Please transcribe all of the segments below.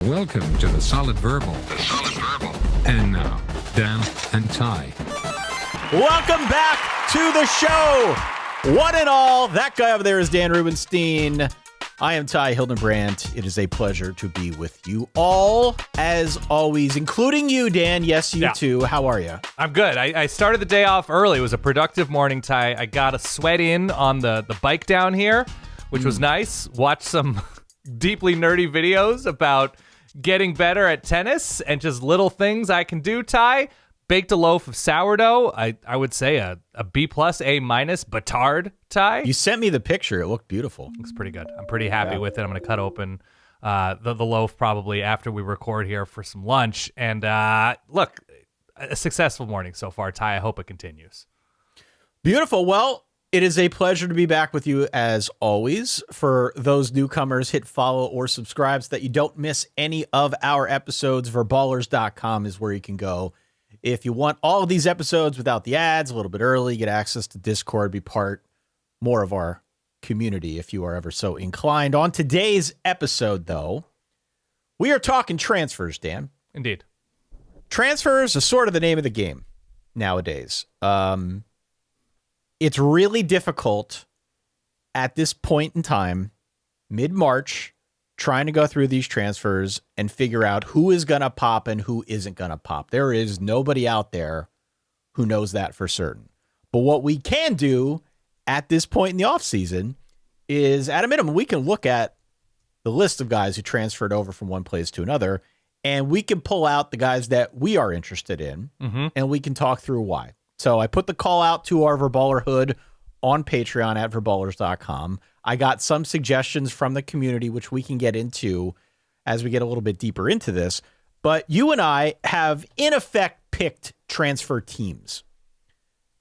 Welcome to the Solid Verbal. And now, Dan and Ty. Welcome back to the show. One and all, that guy over there is Dan Rubenstein. I am Ty Hildenbrandt. It is a pleasure to be with you all, as always, including you, Dan. Yes, you too. How are you? I'm good. I started the day off early. It was a productive morning, Ty. I got a sweat in on the bike down here, which was nice. Watched some deeply nerdy videos about getting better at tennis and just little things I can do, Ty. Baked a loaf of sourdough. I would say a B+, A-, Batard, Ty. You sent me the picture. It looked beautiful. Looks pretty good. I'm pretty happy with it. I'm going to cut open the loaf probably after we record here for some lunch. And look, a successful morning so far, Ty. I hope it continues. Beautiful. Well, it is a pleasure to be back with you as always. For those newcomers, hit follow or subscribe so that you don't miss any of our episodes. Verballers.com is where you can go. If you want all of these episodes without the ads, a little bit early, get access to Discord, be part more of our community if you are ever so inclined. On today's episode, though, we are talking transfers, Dan. Indeed. Transfers are sort of the name of the game nowadays. It's really difficult at this point in time, mid-March, trying to go through these transfers and figure out who is going to pop and who isn't going to pop. There is nobody out there who knows that for certain. But what we can do at this point in the offseason is, at a minimum, we can look at the list of guys who transferred over from one place to another, and we can pull out the guys that we are interested in, and we can talk through why. So I put the call out to our Verballer Hood on Patreon at verballers.com. I got some suggestions from the community, which we can get into as we get a little bit deeper into this. But you and I have, in effect, picked transfer teams.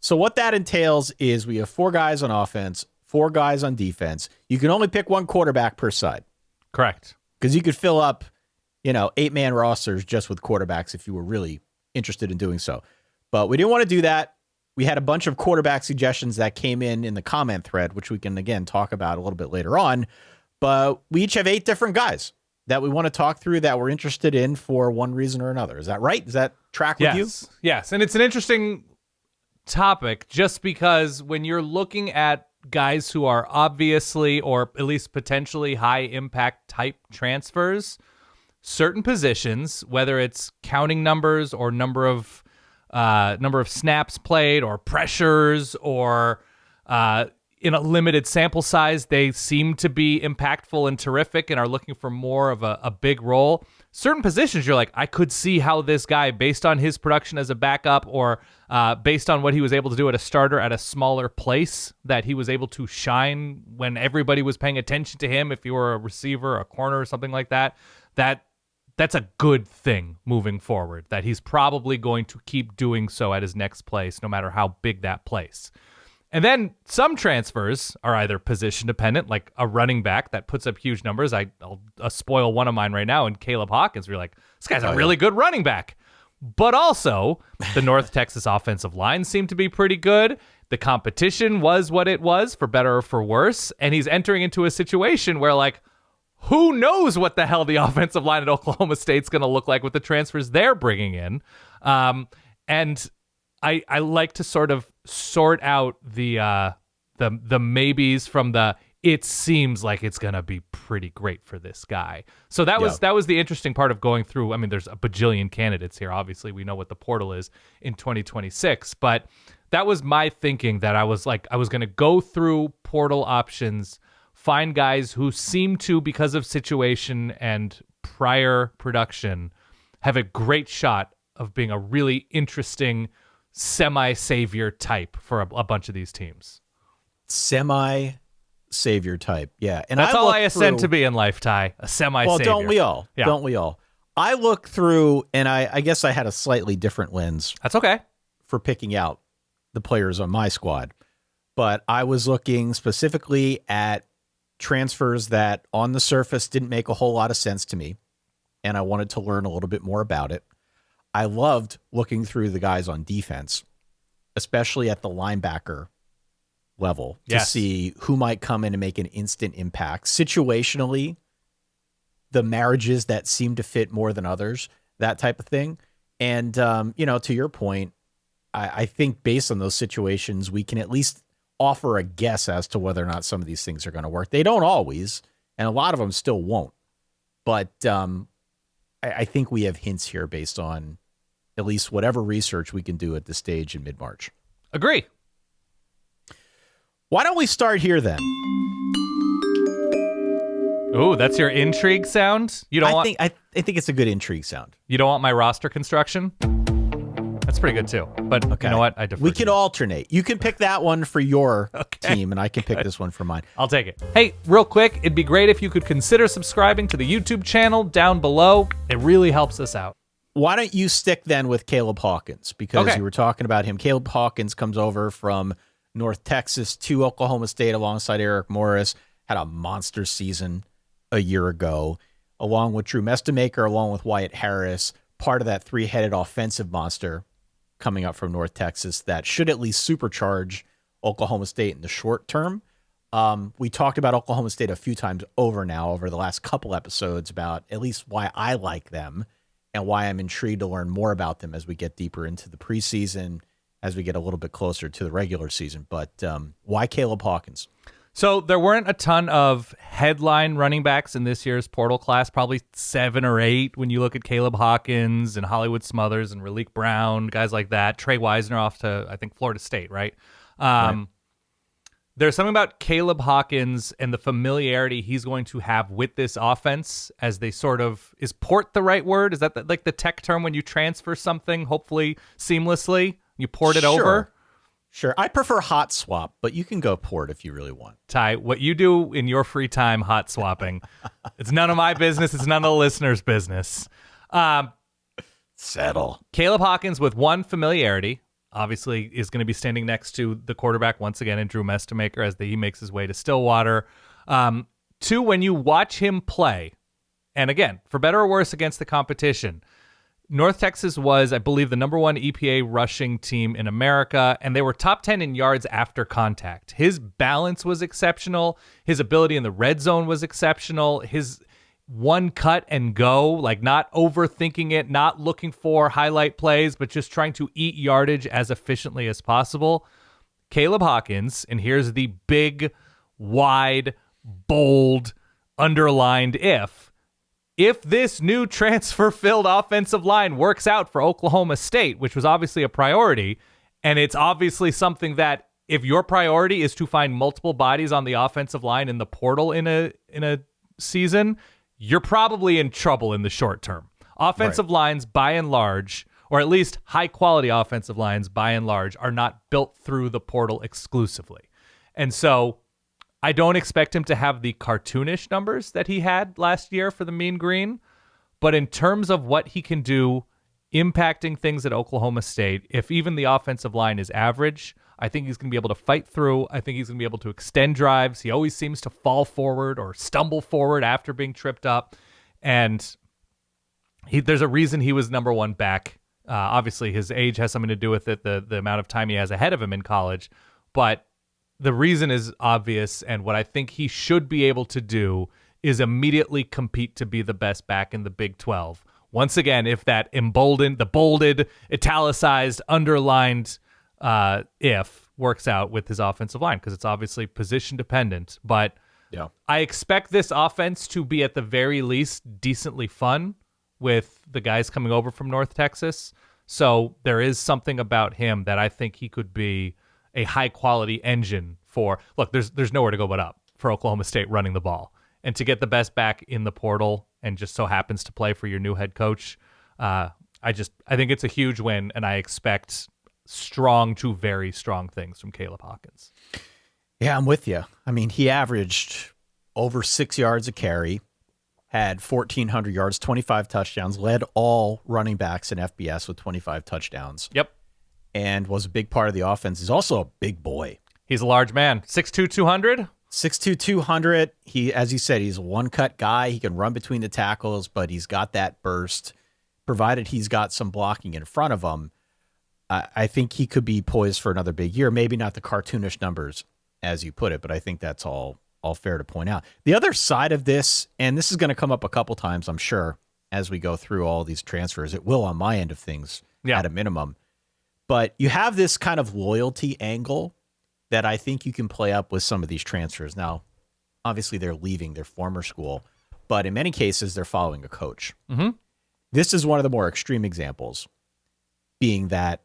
So what that entails is we have 4 guys on offense, 4 guys on defense. You can only pick one quarterback per side. Correct. Because you could fill up, 8-man rosters just with quarterbacks if you were really interested in doing so. But we didn't want to do that. We had a bunch of quarterback suggestions that came in the comment thread, which we can, again, talk about a little bit later on. But we each have 8 different guys that we want to talk through that we're interested in for one reason or another. Is that right? Does that track with you? Yes. And it's an interesting topic just because when you're looking at guys who are obviously or at least potentially high impact type transfers, certain positions, whether it's counting numbers or number of snaps played or pressures or in a limited sample size, they seem to be impactful and terrific and are looking for more of a big role. Certain positions, you're like, I could see how this guy, based on his production as a backup or based on what he was able to do at a starter at a smaller place, that he was able to shine when everybody was paying attention to him. If you were a receiver, a corner, or something like that, that's a good thing moving forward, that he's probably going to keep doing so at his next place, no matter how big that place. And then some transfers are either position dependent, like a running back that puts up huge numbers. I'll spoil one of mine right now, and Caleb Hawkins. We're like, this guy's a really good running back. But also, the North Texas offensive line seemed to be pretty good. The competition was what it was, for better or for worse. And he's entering into a situation where, like, who knows what the hell the offensive line at Oklahoma State's going to look like with the transfers they're bringing in. And I like to sort of sort out the maybes from the it seems like it's going to be pretty great for this guy. So that was the interesting part of going through. I mean, there's a bajillion candidates here. Obviously, we know what the portal is in 2026, but that was my thinking, that I was going to go through portal options, find guys who seem to, because of situation and prior production, have a great shot of being a really interesting semi-savior type for a bunch of these teams. Semi-savior type, yeah. And that's all I ascend to be in life, Ty, a semi-savior. Well, don't we all? Yeah. Don't we all? I look through, and I guess I had a slightly different lens. That's okay. For picking out the players on my squad. But I was looking specifically at transfers that on the surface didn't make a whole lot of sense to me, and I wanted to learn a little bit more about it. I loved looking through the guys on defense, especially at the linebacker level, to see who might come in and make an instant impact. Situationally, the marriages that seem to fit more than others, that type of thing. And, to your point, I think based on those situations, we can at least offer a guess as to whether or not some of these things are going to work. They don't always, and a lot of them still won't. But I think we have hints here based on at least whatever research we can do at this stage in mid-March. Agree. Why don't we start here then? Oh, that's your intrigue sound? I think it's a good intrigue sound. You don't want my roster construction? That's pretty good too. But okay. You know what? I defer. We can alternate. You can pick that one for your team, and I can pick this one for mine. I'll take it. Hey, real quick, it'd be great if you could consider subscribing to the YouTube channel down below. It really helps us out. Why don't you stick then with Caleb Hawkins? Because you were talking about him. Caleb Hawkins comes over from North Texas to Oklahoma State alongside Eric Morris. Had a monster season a year ago, along with Drew Mestamaker, along with Wyatt Harris, part of that three-headed offensive monster coming up from North Texas that should at least supercharge Oklahoma State in the short term. We talked about Oklahoma State a few times over the last couple episodes about at least why I like them and why I'm intrigued to learn more about them as we get deeper into the preseason, as we get a little bit closer to the regular season. But why Caleb Hawkins? So there weren't a ton of headline running backs in this year's portal class, probably 7 or 8 when you look at Caleb Hawkins and Hollywood Smothers and Raleek Brown, guys like that. Trey Wisner off to, I think, Florida State, right? Right. There's something about Caleb Hawkins and the familiarity he's going to have with this offense as they sort of, is port the right word? Is that like the tech term when you transfer something, hopefully seamlessly, you port it over? Sure. I prefer hot swap, but you can go port if you really want. Ty, what you do in your free time hot swapping, it's none of my business. It's none of the listeners' business. Settle. Caleb Hawkins with one familiarity, obviously is going to be standing next to the quarterback once again in Drew Mestamaker as he makes his way to Stillwater. 2, when you watch him play, and again, for better or worse against the competition, North Texas was, I believe, the number 1 EPA rushing team in America, and they were top 10 in yards after contact. His balance was exceptional. His ability in the red zone was exceptional. His one cut and go, like not overthinking it, not looking for highlight plays, but just trying to eat yardage as efficiently as possible. Caleb Hawkins, and here's the big, wide, bold, underlined if this new transfer-filled offensive line works out for Oklahoma State, which was obviously a priority, and it's obviously something that if your priority is to find multiple bodies on the offensive line in the portal in a season, you're probably in trouble in the short term. Offensive lines, by and large, or at least high-quality offensive lines, by and large, are not built through the portal exclusively. And so I don't expect him to have the cartoonish numbers that he had last year for the Mean Green, but in terms of what he can do impacting things at Oklahoma State, if even the offensive line is average, I think he's going to be able to fight through. I think he's going to be able to extend drives. He always seems to fall forward or stumble forward after being tripped up, and there's a reason he was number 1 back. Obviously, his age has something to do with it, the amount of time he has ahead of him in college, but the reason is obvious, and what I think he should be able to do is immediately compete to be the best back in the Big 12. Once again, if that bolded, italicized, underlined if works out with his offensive line, because it's obviously position dependent. But I expect this offense to be at the very least decently fun with the guys coming over from North Texas. So there is something about him that I think he could be a high-quality engine for. Look, there's nowhere to go but up for Oklahoma State running the ball. And to get the best back in the portal and just so happens to play for your new head coach, I think it's a huge win, and I expect strong to very strong things from Caleb Hawkins. Yeah, I'm with you. I mean, he averaged over 6 yards a carry, had 1,400 yards, 25 touchdowns, led all running backs in FBS with 25 touchdowns. Yep. And was a big part of the offense. He's also a big boy. He's a large man. 6'2", 200? 6'2", 200. He, as you said, he's a one-cut guy. He can run between the tackles, but he's got that burst. Provided he's got some blocking in front of him, I think he could be poised for another big year. Maybe not the cartoonish numbers, as you put it, but I think that's all all fair to point out. The other side of this, and this is going to come up a couple times, I'm sure, as we go through all these transfers. It will on my end of things at a minimum. But you have this kind of loyalty angle that I think you can play up with some of these transfers. Now, obviously, they're leaving their former school, but in many cases, they're following a coach. Mm-hmm. This is one of the more extreme examples, being that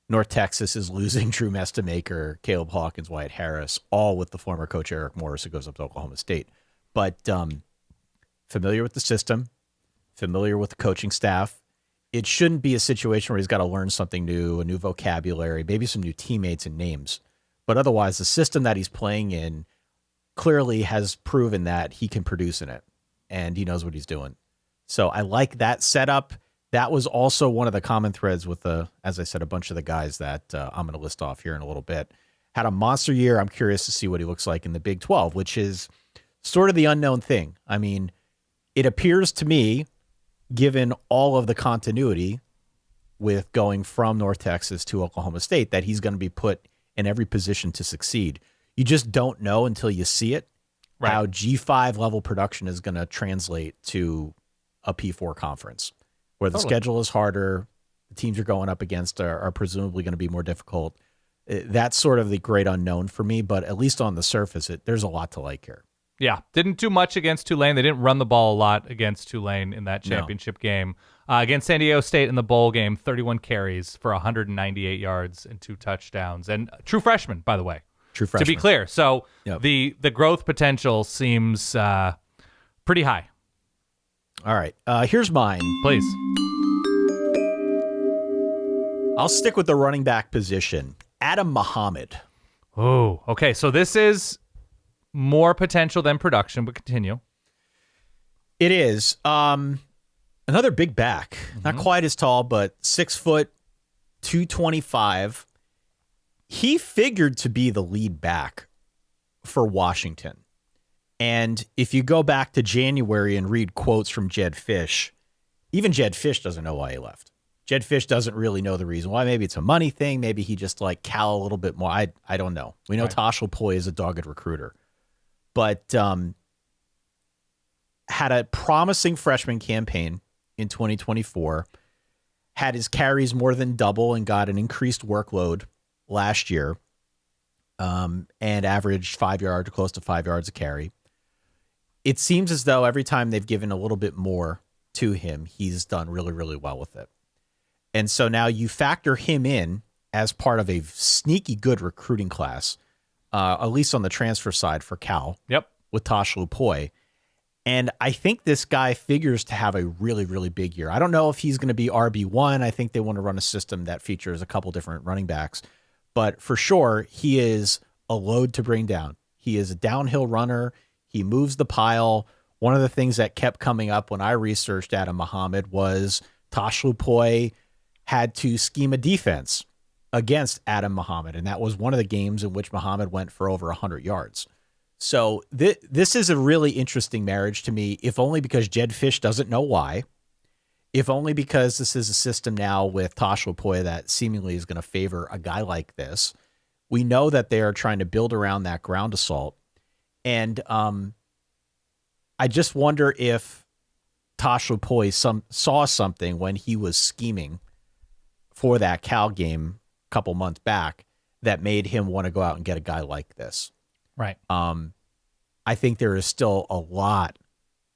North Texas is losing Drew Mestamaker, Caleb Hawkins, Wyatt Harris, all with the former coach Eric Morris, who goes up to Oklahoma State. But familiar with the system, familiar with the coaching staff. It shouldn't be a situation where he's got to learn something new, a new vocabulary, maybe some new teammates and names. But otherwise, the system that he's playing in clearly has proven that he can produce in it, and he knows what he's doing. So I like that setup. That was also one of the common threads with, as I said, a bunch of the guys that I'm going to list off here in a little bit. Had a monster year. I'm curious to see what he looks like in the Big 12, which is sort of the unknown thing. I mean, it appears to me, given all of the continuity with going from North Texas to Oklahoma State, that he's going to be put in every position to succeed. You just don't know until you see it, how G5 level production is going to translate to a P4 conference, where the schedule is harder, the teams you're going up against are presumably going to be more difficult. That's sort of the great unknown for me, but at least on the surface, there's a lot to like here. Yeah, didn't do much against Tulane. They didn't run the ball a lot against Tulane in that championship game. Against San Diego State in the bowl game, 31 carries for 198 yards and 2 touchdowns. And true freshman, by the way. True freshman. To be clear. So the growth potential seems pretty high. All right. Here's mine. Please. I'll stick with the running back position. Adam Mohammed. Oh, okay. So this is more potential than production, but continue. It is. Another big back. Not quite as tall, but 6 foot, 225. He figured to be the lead back for Washington. And if you go back to January and read quotes from Jed Fish, even Jed Fish doesn't know why he left. Jed Fish doesn't really know the reason why. Maybe it's a money thing. Maybe he just like Cal a little bit more. I don't know. We know Tosh Lupoi is a dogged recruiter. But had a promising freshman campaign in 2024, had his carries more than double and got an increased workload last year, and averaged 5 yards, close to 5 yards a carry. It seems as though every time they've given a little bit more to him, he's done really, really well with it. And so now you factor him in as part of a sneaky good recruiting class, at least on the transfer side for Cal. Yep. With Tosh Lupoi. And I think this guy figures to have a really, really big year. I don't know if he's going to be RB1. I think they want to run a system that features a couple different running backs. But for sure, he is a load to bring down. He is a downhill runner. He moves the pile. One of the things that kept coming up when I researched Adam Mohammed was Tosh Lupoi had to scheme a defense against Adam Mohammed. And that was one of the games in which Mohammed went for over 100 yards. So this is a really interesting marriage to me, if only because Jed Fish doesn't know why, if only because this is a system now with Tosh Lupoi that seemingly is going to favor a guy like this. We know that they are trying to build around that ground assault. And I just wonder if Tosh Lupoi saw something when he was scheming for that Cal game a couple months back that made him want to go out and get a guy like this. Right. I think there is still a lot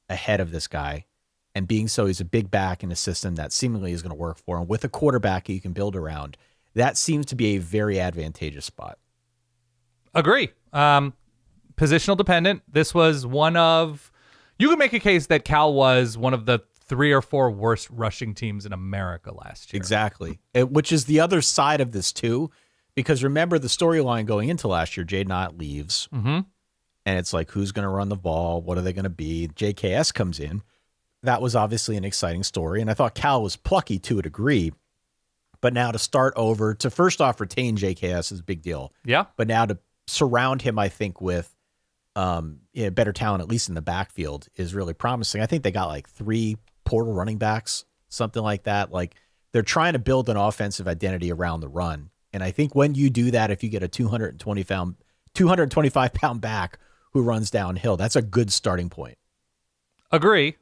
ahead of this guy. And being so, he's a big back in a system that seemingly is going to work for him with a quarterback you can build around. That seems to be a very advantageous spot. Agree. Positional dependent. This was one of, you can make a case that Cal was one of the 3 or 4 worst rushing teams in America last year. Exactly. Which is the other side of this too. Because remember the storyline going into last year, Jay Knott leaves. Mm-hmm. And it's like, who's going to run the ball? What are they going to be? JKS comes in. That was obviously an exciting story. And I thought Cal was plucky to a degree. But now to start over, to first off retain JKS is a big deal. Yeah. But now to surround him, I think, with better talent, at least in the backfield, is really promising. I think they got like 3 portal running backs, something like that. Like they're trying to build an offensive identity around the run. And I think when you do that, if you get a 225-pound back who runs downhill. That's a good starting point. Agree.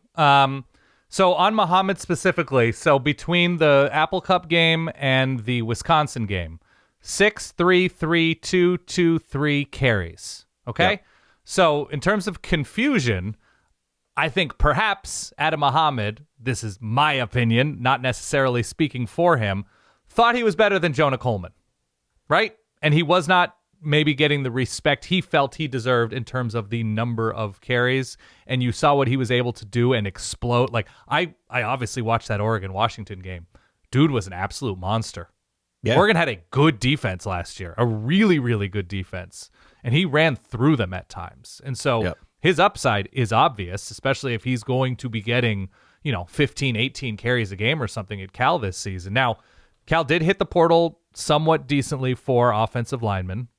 So on Mohammed specifically, so between the Apple Cup game and the Wisconsin game, 6, 3, 3, 2, 2, 3 carries. Okay? Yep. So in terms of confusion, I think perhaps Adam Mohammed, this is my opinion, not necessarily speaking for him, thought he was better than Jonah Coleman, right? And he was not maybe getting the respect he felt he deserved in terms of the number of carries. And you saw what he was able to do and explode. Like, I obviously watched that Oregon-Washington game. Dude was an absolute monster. Yeah. Oregon had a good defense last year, a really, really good defense. And he ran through them at times. And so his upside is obvious, especially if he's going to be getting, 15, 18 carries a game or something at Cal this season. Now, Cal did hit the portal somewhat decently for offensive linemen.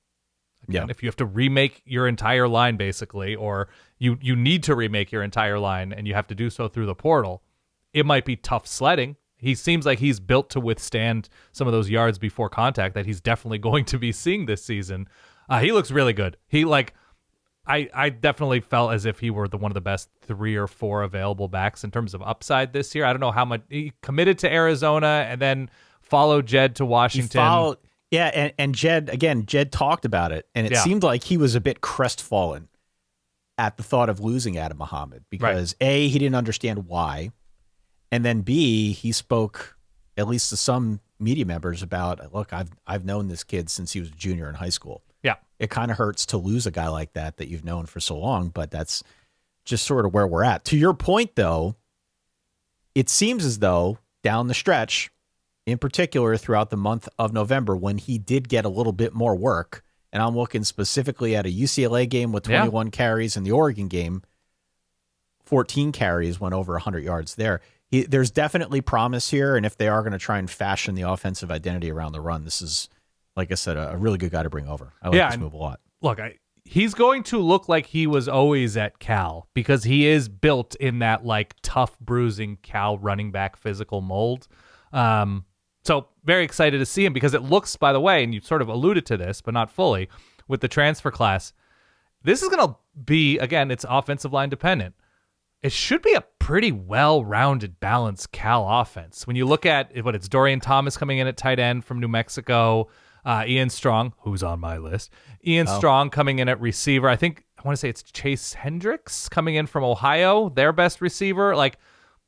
Again, if you have to remake your entire line, basically, or you need to remake your entire line and you have to do so through the portal, it might be tough sledding. He seems like he's built to withstand some of those yards before contact that he's definitely going to be seeing this season. He looks really good. I definitely felt as if he were one of the best 3 or 4 available backs in terms of upside this year. I don't know how much he committed to Arizona and then followed Jed to Washington. And Jed talked about it, and it seemed like he was a bit crestfallen at the thought of losing Adam Mohammed because A, he didn't understand why, and then B, he spoke at least to some media members about, look, I've known this kid since he was a junior in high school. Yeah, it kind of hurts to lose a guy like that you've known for so long, but that's just sort of where we're at. To your point, though, it seems as though down the stretch, in particular throughout the month of November, when he did get a little bit more work, and I'm looking specifically at a UCLA game with 21 carries and the Oregon game, 14 carries, went over 100 yards there. There's definitely promise here, and if they are going to try and fashion the offensive identity around the run, this is, like I said, a really good guy to bring over. I like this move a lot. Look, he's going to look like he was always at Cal because he is built in that tough, bruising Cal running back physical mold. So very excited to see him because it looks, by the way, and you sort of alluded to this, but not fully, with the transfer class, this is going to be, again, it's offensive line dependent. It should be a pretty well-rounded, balanced Cal offense. When you look at it's Dorian Thomas coming in at tight end from New Mexico, Ian Strong, who's on my list, Strong coming in at receiver. I want to say it's Chase Hendricks coming in from Ohio, their best receiver.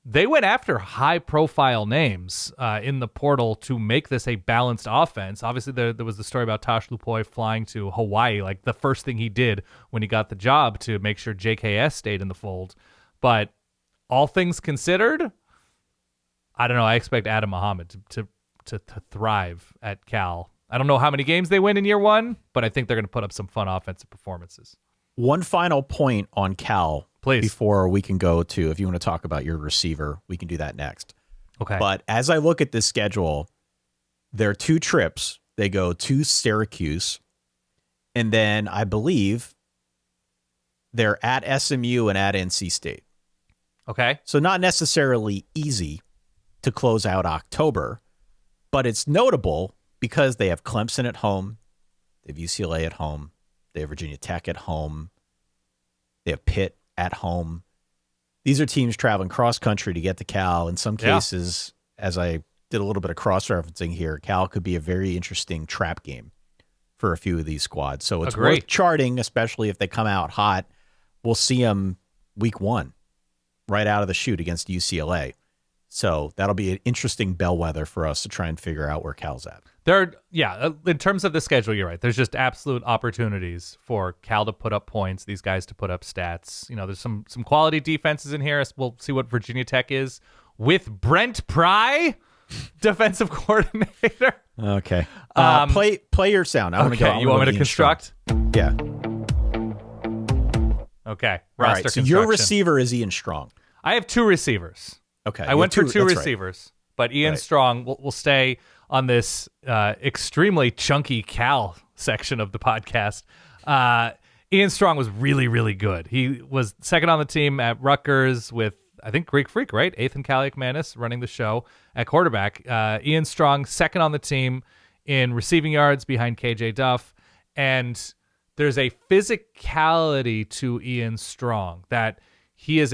They went after high-profile names in the portal to make this a balanced offense. Obviously, there was the story about Tosh Lupoi flying to Hawaii, the first thing he did when he got the job to make sure JKS stayed in the fold. But all things considered, I don't know. I expect Adam Mohammed to thrive at Cal. I don't know how many games they win in year one, but I think they're going to put up some fun offensive performances. One final point on Cal, please, before we can go to, if you want to talk about your receiver, we can do that next. Okay. But as I look at this schedule, there are 2 trips. They go to Syracuse, and then I believe they're at SMU and at NC State. Okay. So not necessarily easy to close out October, but it's notable because they have Clemson at home, they have UCLA at home, they have Virginia Tech at home, they have Pitt at home. These are teams traveling cross-country to get to Cal. In some cases, as I did a little bit of cross-referencing here, Cal could be a very interesting trap game for a few of these squads. So it's worth charting, especially if they come out hot. We'll see them week 1 right out of the chute against UCLA. So that'll be an interesting bellwether for us to try and figure out where Cal's at. In terms of the schedule, you're right. There's just absolute opportunities for Cal to put up points, these guys to put up stats. There's some quality defenses in here. We'll see what Virginia Tech is with Brent Pry, defensive coordinator. Okay. Play your sound. I want to go. You want me to construct? Yeah. Okay. All right. So your receiver is Ian Strong. I have 2 receivers. Okay. I went for 2 receivers, but Ian Strong will stay on this extremely chunky Cal section of the podcast. Ian Strong was really, really good. He was second on the team at Rutgers with, I think, Greek Freak, right? Ethan Kaliakmanis running the show at quarterback. Ian Strong, second on the team in receiving yards behind KJ Duff. And there's a physicality to Ian Strong that he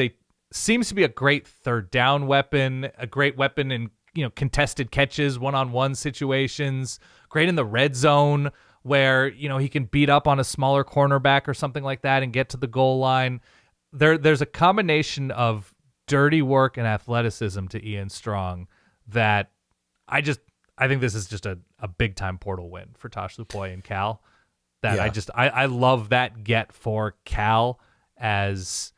seems to be a great third down weapon, a great weapon in, contested catches, one-on-one situations, great in the red zone where, he can beat up on a smaller cornerback or something like that and get to the goal line. There's a combination of dirty work and athleticism to Ian Strong that I think this is just a big time portal win for Tosh Lupoy and Cal. That I love that get for Cal as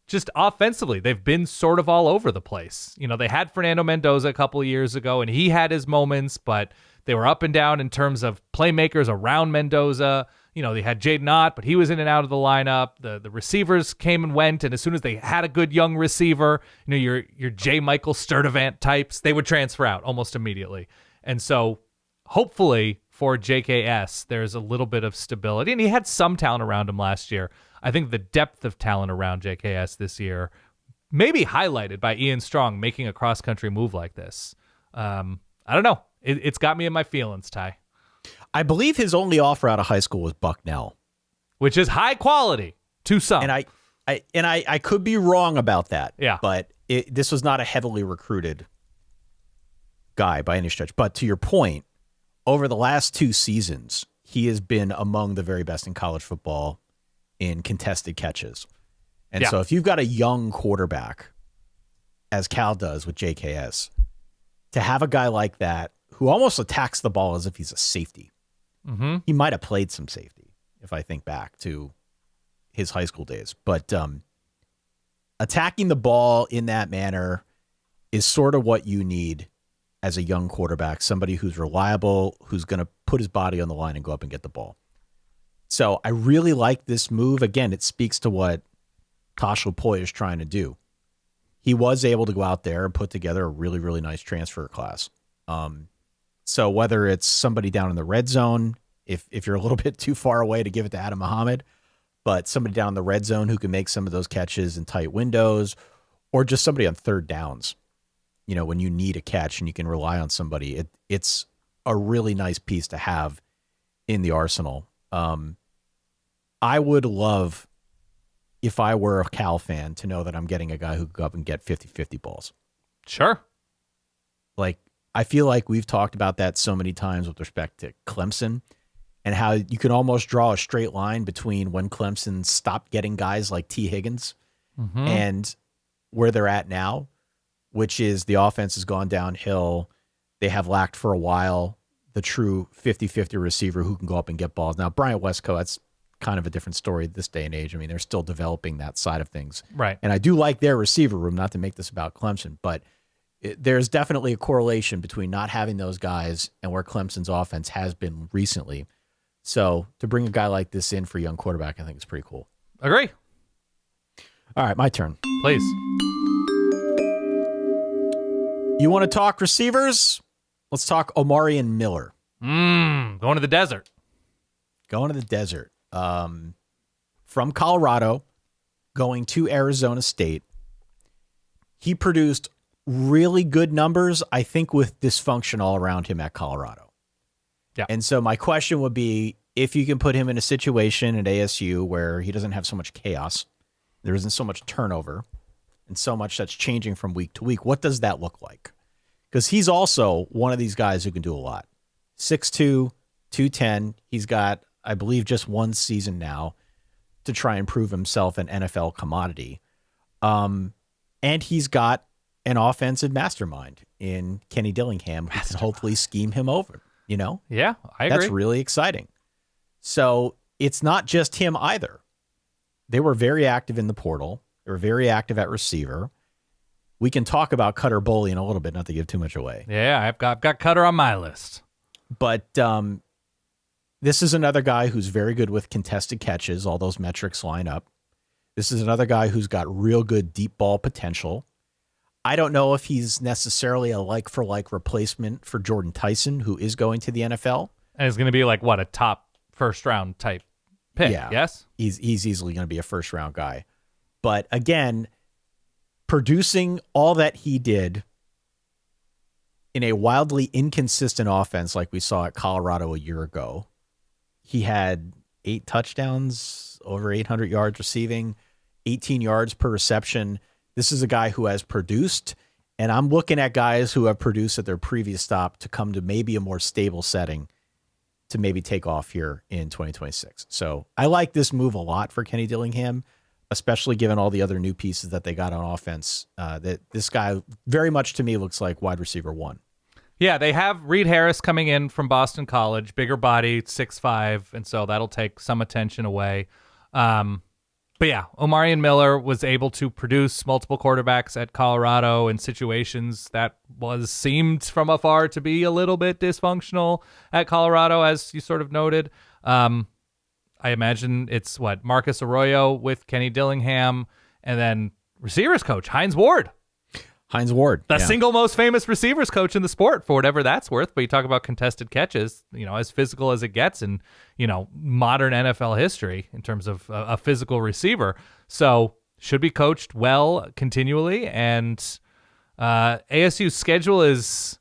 just offensively. They've been sort of all over the place. They had Fernando Mendoza a couple of years ago and he had his moments, but they were up and down in terms of playmakers around Mendoza. They had Jaden Ott, but he was in and out of the lineup. The receivers came and went, and as soon as they had a good young receiver, your J. Michael Sturdivant types, they would transfer out almost immediately. And so hopefully for JKS, there's a little bit of stability. And he had some talent around him last year. I think the depth of talent around JKS this year may be highlighted by Ian Strong making a cross-country move like this. I don't know. It's got me in my feelings, Ty. I believe his only offer out of high school was Bucknell, which is high quality to some. And I could be wrong about that. Yeah. But this was not a heavily recruited guy by any stretch. But to your point, over the last 2 seasons, he has been among the very best in college football in contested catches. And so if you've got a young quarterback, as Cal does with JKS, to have a guy like that who almost attacks the ball as if he's a safety. Mm-hmm. He might have played some safety, if I think back to his high school days. But attacking the ball in that manner is sort of what you need as a young quarterback, somebody who's reliable, who's going to put his body on the line and go up and get the ball. So I really like this move. Again, it speaks to what Tosh Lupoy is trying to do. He was able to go out there and put together a really, really nice transfer class. So whether it's somebody down in the red zone, if you're a little bit too far away to give it to Adam Mohammed, but somebody down in the red zone who can make some of those catches in tight windows, or just somebody on third downs, when you need a catch and you can rely on somebody, it's a really nice piece to have in the arsenal. I would love, if I were a Cal fan, to know that I'm getting a guy who could go up and get 50-50 balls. Sure. Like, I feel like we've talked about that so many times with respect to Clemson and how you can almost draw a straight line between when Clemson stopped getting guys like T. Higgins and where they're at now, which is the offense has gone downhill. They have lacked for a while the true 50-50 receiver who can go up and get balls. Now, Bryant Westco, that's kind of a different story this day and age. I mean, they're still developing that side of things. Right. And I do like their receiver room, not to make this about Clemson, but there's definitely a correlation between not having those guys and where Clemson's offense has been recently. So to bring a guy like this in for a young quarterback, I think is pretty cool. Agree. All right, my turn. Please. You want to talk receivers? Let's talk Omarion Miller. Going to the desert. Going to the desert. From Colorado, going to Arizona State. He produced really good numbers, I think, with dysfunction all around him at Colorado. Yeah. And so my question would be, if you can put him in a situation at ASU where he doesn't have so much chaos, there isn't so much turnover, and so much that's changing from week to week, what does that look like? Because he's also one of these guys who can do a lot. 6'2", 210. He's got, I believe, just one season now to try and prove himself an NFL commodity. And he's got an offensive mastermind in Kenny Dillingham who can hopefully scheme him over, Yeah, I agree. That's really exciting. So it's not just him either. They were very active in the portal. They were very active at receiver. We can talk about Cutter Boley in a little bit, not to give too much away. Yeah, I've got Cutter on my list. But this is another guy who's very good with contested catches. All those metrics line up. This is another guy who's got real good deep ball potential. I don't know if he's necessarily a like-for-like replacement for Jordan Tyson, who is going to the NFL. And it's going to be like, what, a top first-round type pick, Yeah. yes? He's easily going to be a first-round guy. But again, producing all that he did in a wildly inconsistent offense like we saw at Colorado a year ago, he had 8 touchdowns, over 800 yards receiving, 18 yards per reception. This is a guy who has produced, and I'm looking at guys who have produced at their previous stop to come to maybe a more stable setting to maybe take off here in 2026. So I like this move a lot for Kenny Dillingham, especially given all the other new pieces that they got on offense. That this guy very much to me looks like wide receiver 1. Yeah, they have Reed Harris coming in from Boston College, bigger body, 6'5", and so that'll take some attention away. But yeah, Omarion Miller was able to produce multiple quarterbacks at Colorado in situations that seemed from afar to be a little bit dysfunctional at Colorado, as you sort of noted. I imagine it's Marcus Arroyo with Kenny Dillingham, and then receivers coach Hines Ward. The single most famous receivers coach in the sport, for whatever that's worth. But you talk about contested catches, as physical as it gets in, modern NFL history in terms of a physical receiver. So should be coached well continually. And ASU's schedule is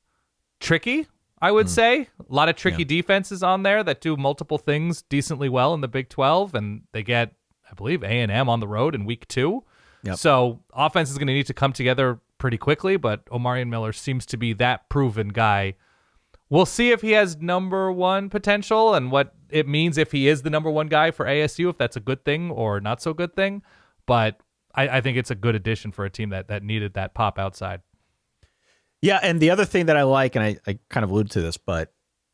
tricky, I would say. A lot of tricky defenses on there that do multiple things decently well in the Big 12. And they get, I believe, A&M on the road in week 2. Yep. So offense is going to need to come together pretty quickly, but Omarion Miller seems to be that proven guy. We'll see if he has number 1 potential and what it means if he is the number 1 guy for ASU, if that's a good thing or not so good thing. But I think it's a good addition for a team that needed that pop outside. Yeah, and the other thing that I like, and I kind of alluded to this, but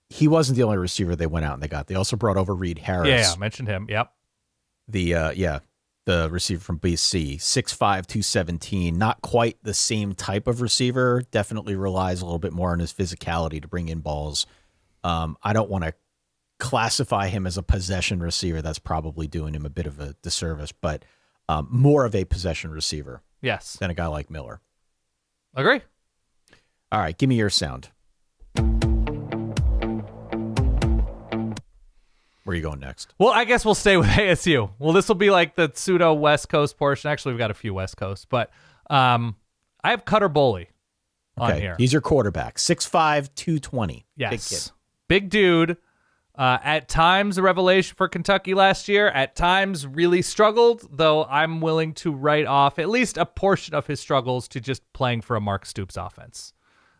he wasn't the only receiver they went out and they got. They also brought over Reed Harris. Yeah, I mentioned him. Yep. The receiver from BC, 6'5", 217, not quite the same type of receiver, definitely relies a little bit more on his physicality to bring in balls. I don't want to classify him as a possession receiver. That's probably doing him a bit of a disservice, but more of a possession receiver than a guy like Miller. Agree. All right, give me your sound. Where are you going next? Well, I guess we'll stay with ASU. Well, this will be like the pseudo West Coast portion. Actually, we've got a few West Coast, but I have Cutter Boley on here. He's your quarterback. 6'5", 220. Yes. Big kid. Big dude. At times a revelation for Kentucky last year. At times really struggled, though I'm willing to write off at least a portion of his struggles to just playing for a Mark Stoops offense.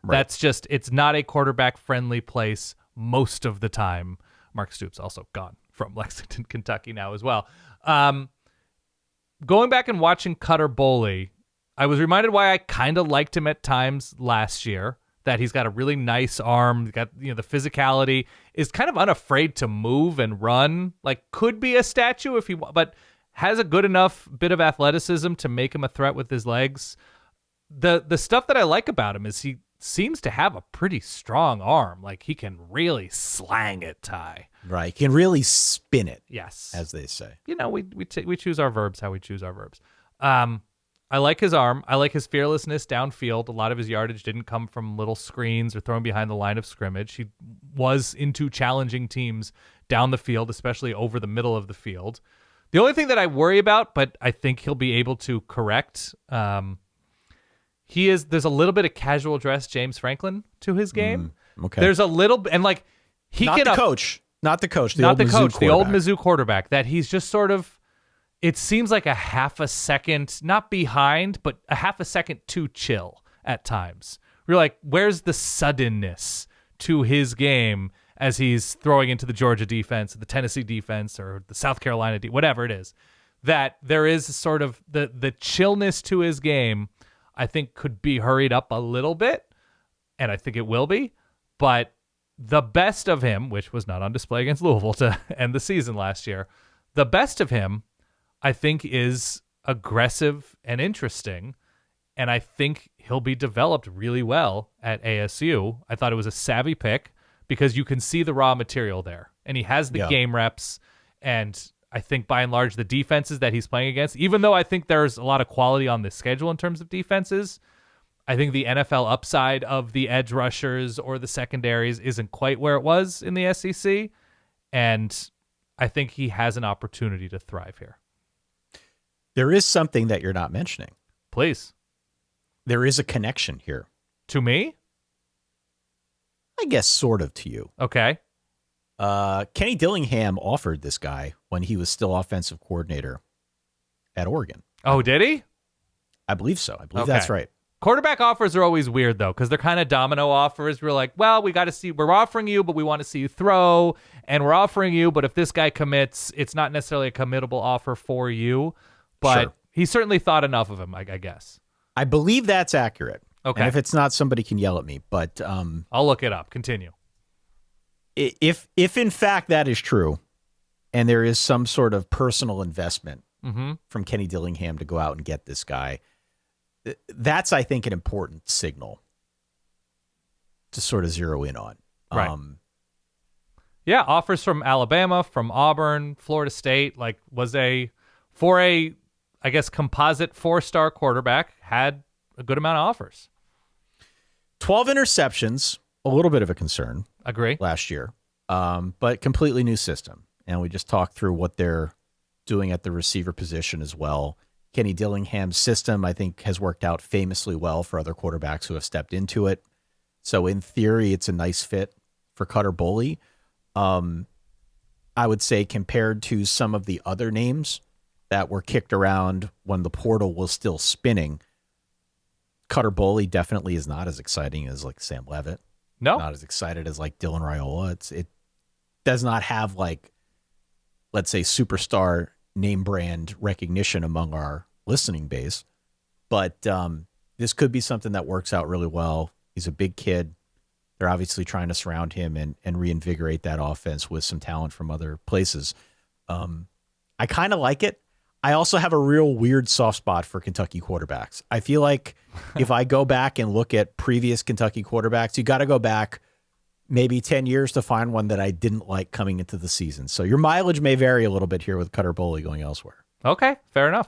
Right. That's just, it's not a quarterback-friendly place most of the time. Mark Stoops also gone from Lexington, Kentucky now as well. Going back and watching Cutter Boley, I was reminded why I kind of liked him at times last year, that he's got a really nice arm, got the physicality, is kind of unafraid to move and run, like could be a statue if he, but has a good enough bit of athleticism to make him a threat with his legs. The stuff that I like about him is he seems to have a pretty strong arm. Like he can really slang it, Ty. Right. He can really spin it. Yes. As they say. We choose our verbs how we choose our verbs. I like his arm. I like his fearlessness downfield. A lot of his yardage didn't come from little screens or throwing behind the line of scrimmage. He was into challenging teams down the field, especially over the middle of the field. The only thing that I worry about, but I think he'll be able to correct, there's a little bit of casual dress James Franklin to his game. Okay. There's a little, and like not the coach, the old Mizzou quarterback, that he's just sort of, it seems like a half a second, not behind, but a half a second too chill at times. We're like, where's the suddenness to his game as he's throwing into the Georgia defense, the Tennessee defense, or the South Carolina whatever it is, that there is sort of the chillness to his game, I think could be hurried up a little bit, and I think it will be. But the best of him, which was not on display against Louisville to end the season last year, the best of him, I think, is aggressive and interesting, and I think he'll be developed really well at ASU. I thought it was a savvy pick because you can see the raw material there, and he has the game reps, and I think by and large the defenses that he's playing against, even though I think there's a lot of quality on the schedule in terms of defenses, I think the NFL upside of the edge rushers or the secondaries isn't quite where it was in the SEC, and I think he has an opportunity to thrive here. There is something that you're not mentioning. Please. There is a connection here. To me? I guess sort of to you. Okay. Kenny Dillingham offered this guy when he was still offensive coordinator at Oregon. Oh, did he? I believe so. I believe that's right. Quarterback offers are always weird, though, because they're kind of domino offers. We're like, well, we got to see, we're offering you, but we want to see you throw, and we're offering you, but if this guy commits, it's not necessarily a committable offer for you. But Sure. he certainly thought enough of him, I guess. I believe that's accurate. Okay. And if it's not, somebody can yell at me. But I'll look it up. Continue. if in fact that is true, and there is some sort of personal investment from Kenny Dillingham to go out and get this guy, that's, I think, an important signal to sort of zero in on. Right. Yeah, offers from Alabama, from Auburn, Florida State, was for a, I guess, composite 4-star quarterback, had a good amount of offers. 12 interceptions, a little bit of a concern. Agree. Last year, but completely new system. And we just talked through what they're doing at the receiver position as well. Kenny Dillingham's system, I think, has worked out famously well for other quarterbacks who have stepped into it. So in theory, it's a nice fit for Cutter Boley. I would say compared to some of the other names that were kicked around when the portal was still spinning, Cutter Boley definitely is not as exciting as Sam Leavitt. No. Not as excited as Dylan Raiola. It does not have let's say, superstar name brand recognition among our listening base. But this could be something that works out really well. He's a big kid. They're obviously trying to surround him and reinvigorate that offense with some talent from other places. I kind of like it. I also have a real weird soft spot for Kentucky quarterbacks. I feel like if I go back and look at previous Kentucky quarterbacks, you got to go back maybe 10 years to find one that I didn't like coming into the season. So your mileage may vary a little bit here with Cutter Boley going elsewhere. Okay, fair enough.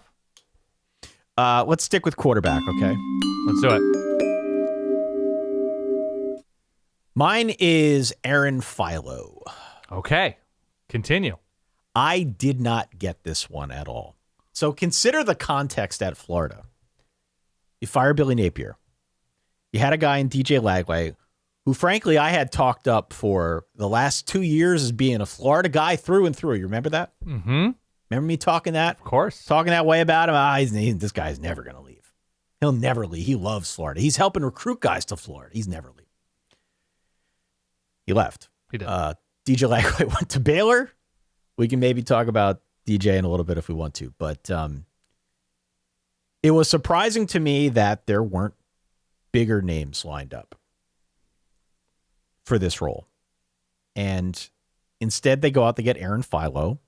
Let's stick with quarterback, okay? Let's do it. Mine is Aaron Philo. Okay, continue. I did not get this one at all. So consider the context at Florida. You fire Billy Napier. You had a guy in DJ Lagway who, frankly, I had talked up for the last 2 years as being a Florida guy through and through. You remember that? Mm-hmm. Remember me talking that? Of course. Talking that way about him? This guy's never going to leave. He'll never leave. He loves Florida. He's helping recruit guys to Florida. He's never leaving. He left. He did. DJ Lagway went to Baylor. We can maybe talk about DJ in a little bit if we want to. But it was surprising to me that there weren't bigger names lined up for this role. And instead, they go out to get Aaron Philo,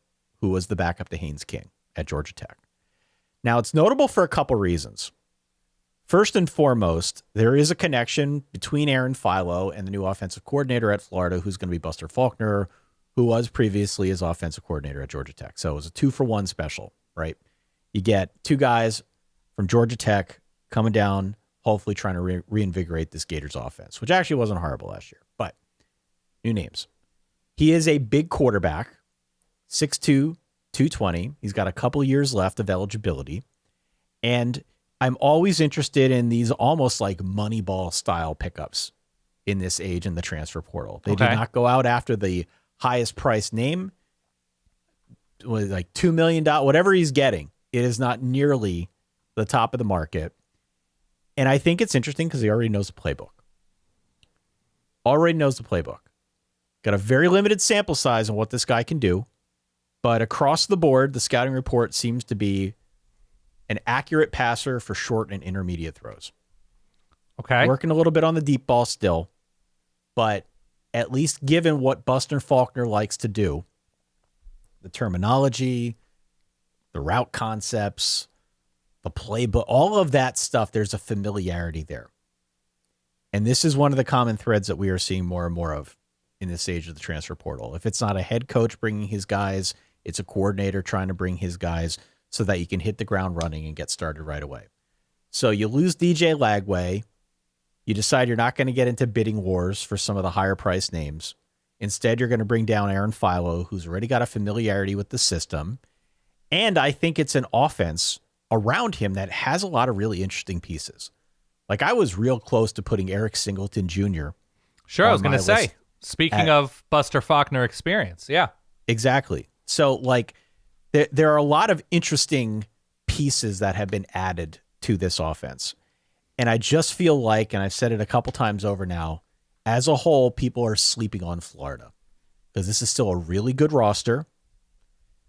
who was the backup to Haynes King at Georgia Tech. Now, it's notable for a couple reasons. First and foremost, there is a connection between Aaron Philo and the new offensive coordinator at Florida, who's going to be Buster Faulkner, who was previously his offensive coordinator at Georgia Tech. So it was a 2-for-1 special, right? You get two guys from Georgia Tech coming down, hopefully trying to reinvigorate this Gators offense, which actually wasn't horrible last year, but new names. He is a big quarterback, 6'2", 220. He's got a couple years left of eligibility. And I'm always interested in these almost like Moneyball style pickups in this age in the transfer portal. They did not go out after the highest price name, was like $2 million, whatever he's getting. It is not nearly the top of the market. And I think it's interesting because he already knows the playbook. Got a very limited sample size on what this guy can do. But across the board, the scouting report seems to be an accurate passer for short and intermediate throws. Okay. Working a little bit on the deep ball still. But at least given what Buster Faulkner likes to do, the terminology, the route concepts, the playbook, all of that stuff, there's a familiarity there. And this is one of the common threads that we are seeing more and more of in this age of the transfer portal. If it's not a head coach bringing his guys, it's a coordinator trying to bring his guys so that you can hit the ground running and get started right away. So you lose DJ Lagway. You decide you're not going to get into bidding wars for some of the higher priced names. Instead, you're going to bring down Aaron Philo, who's already got a familiarity with the system. And I think it's an offense around him that has a lot of really interesting pieces. Like, I was real close to putting Eric Singleton Jr. Sure, I was going to say, speaking of Buster Faulkner experience, yeah. Exactly. So, like, there are a lot of interesting pieces that have been added to this offense. And I just feel like, and I've said it a couple times over now, as a whole, people are sleeping on Florida because this is still a really good roster.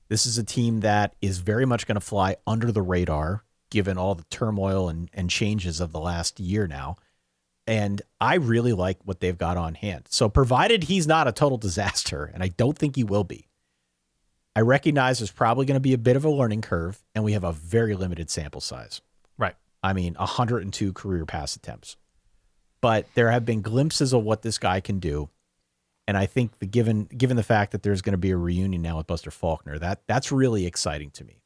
This is a team that is very much going to fly under the radar, given all the turmoil and changes of the last year now. And I really like what they've got on hand. So provided he's not a total disaster, and I don't think he will be, I recognize there's probably going to be a bit of a learning curve, and we have a very limited sample size. Right. I mean, 102 career pass attempts. But there have been glimpses of what this guy can do. And I think given the fact that there's going to be a reunion now with Buster Faulkner, that's really exciting to me.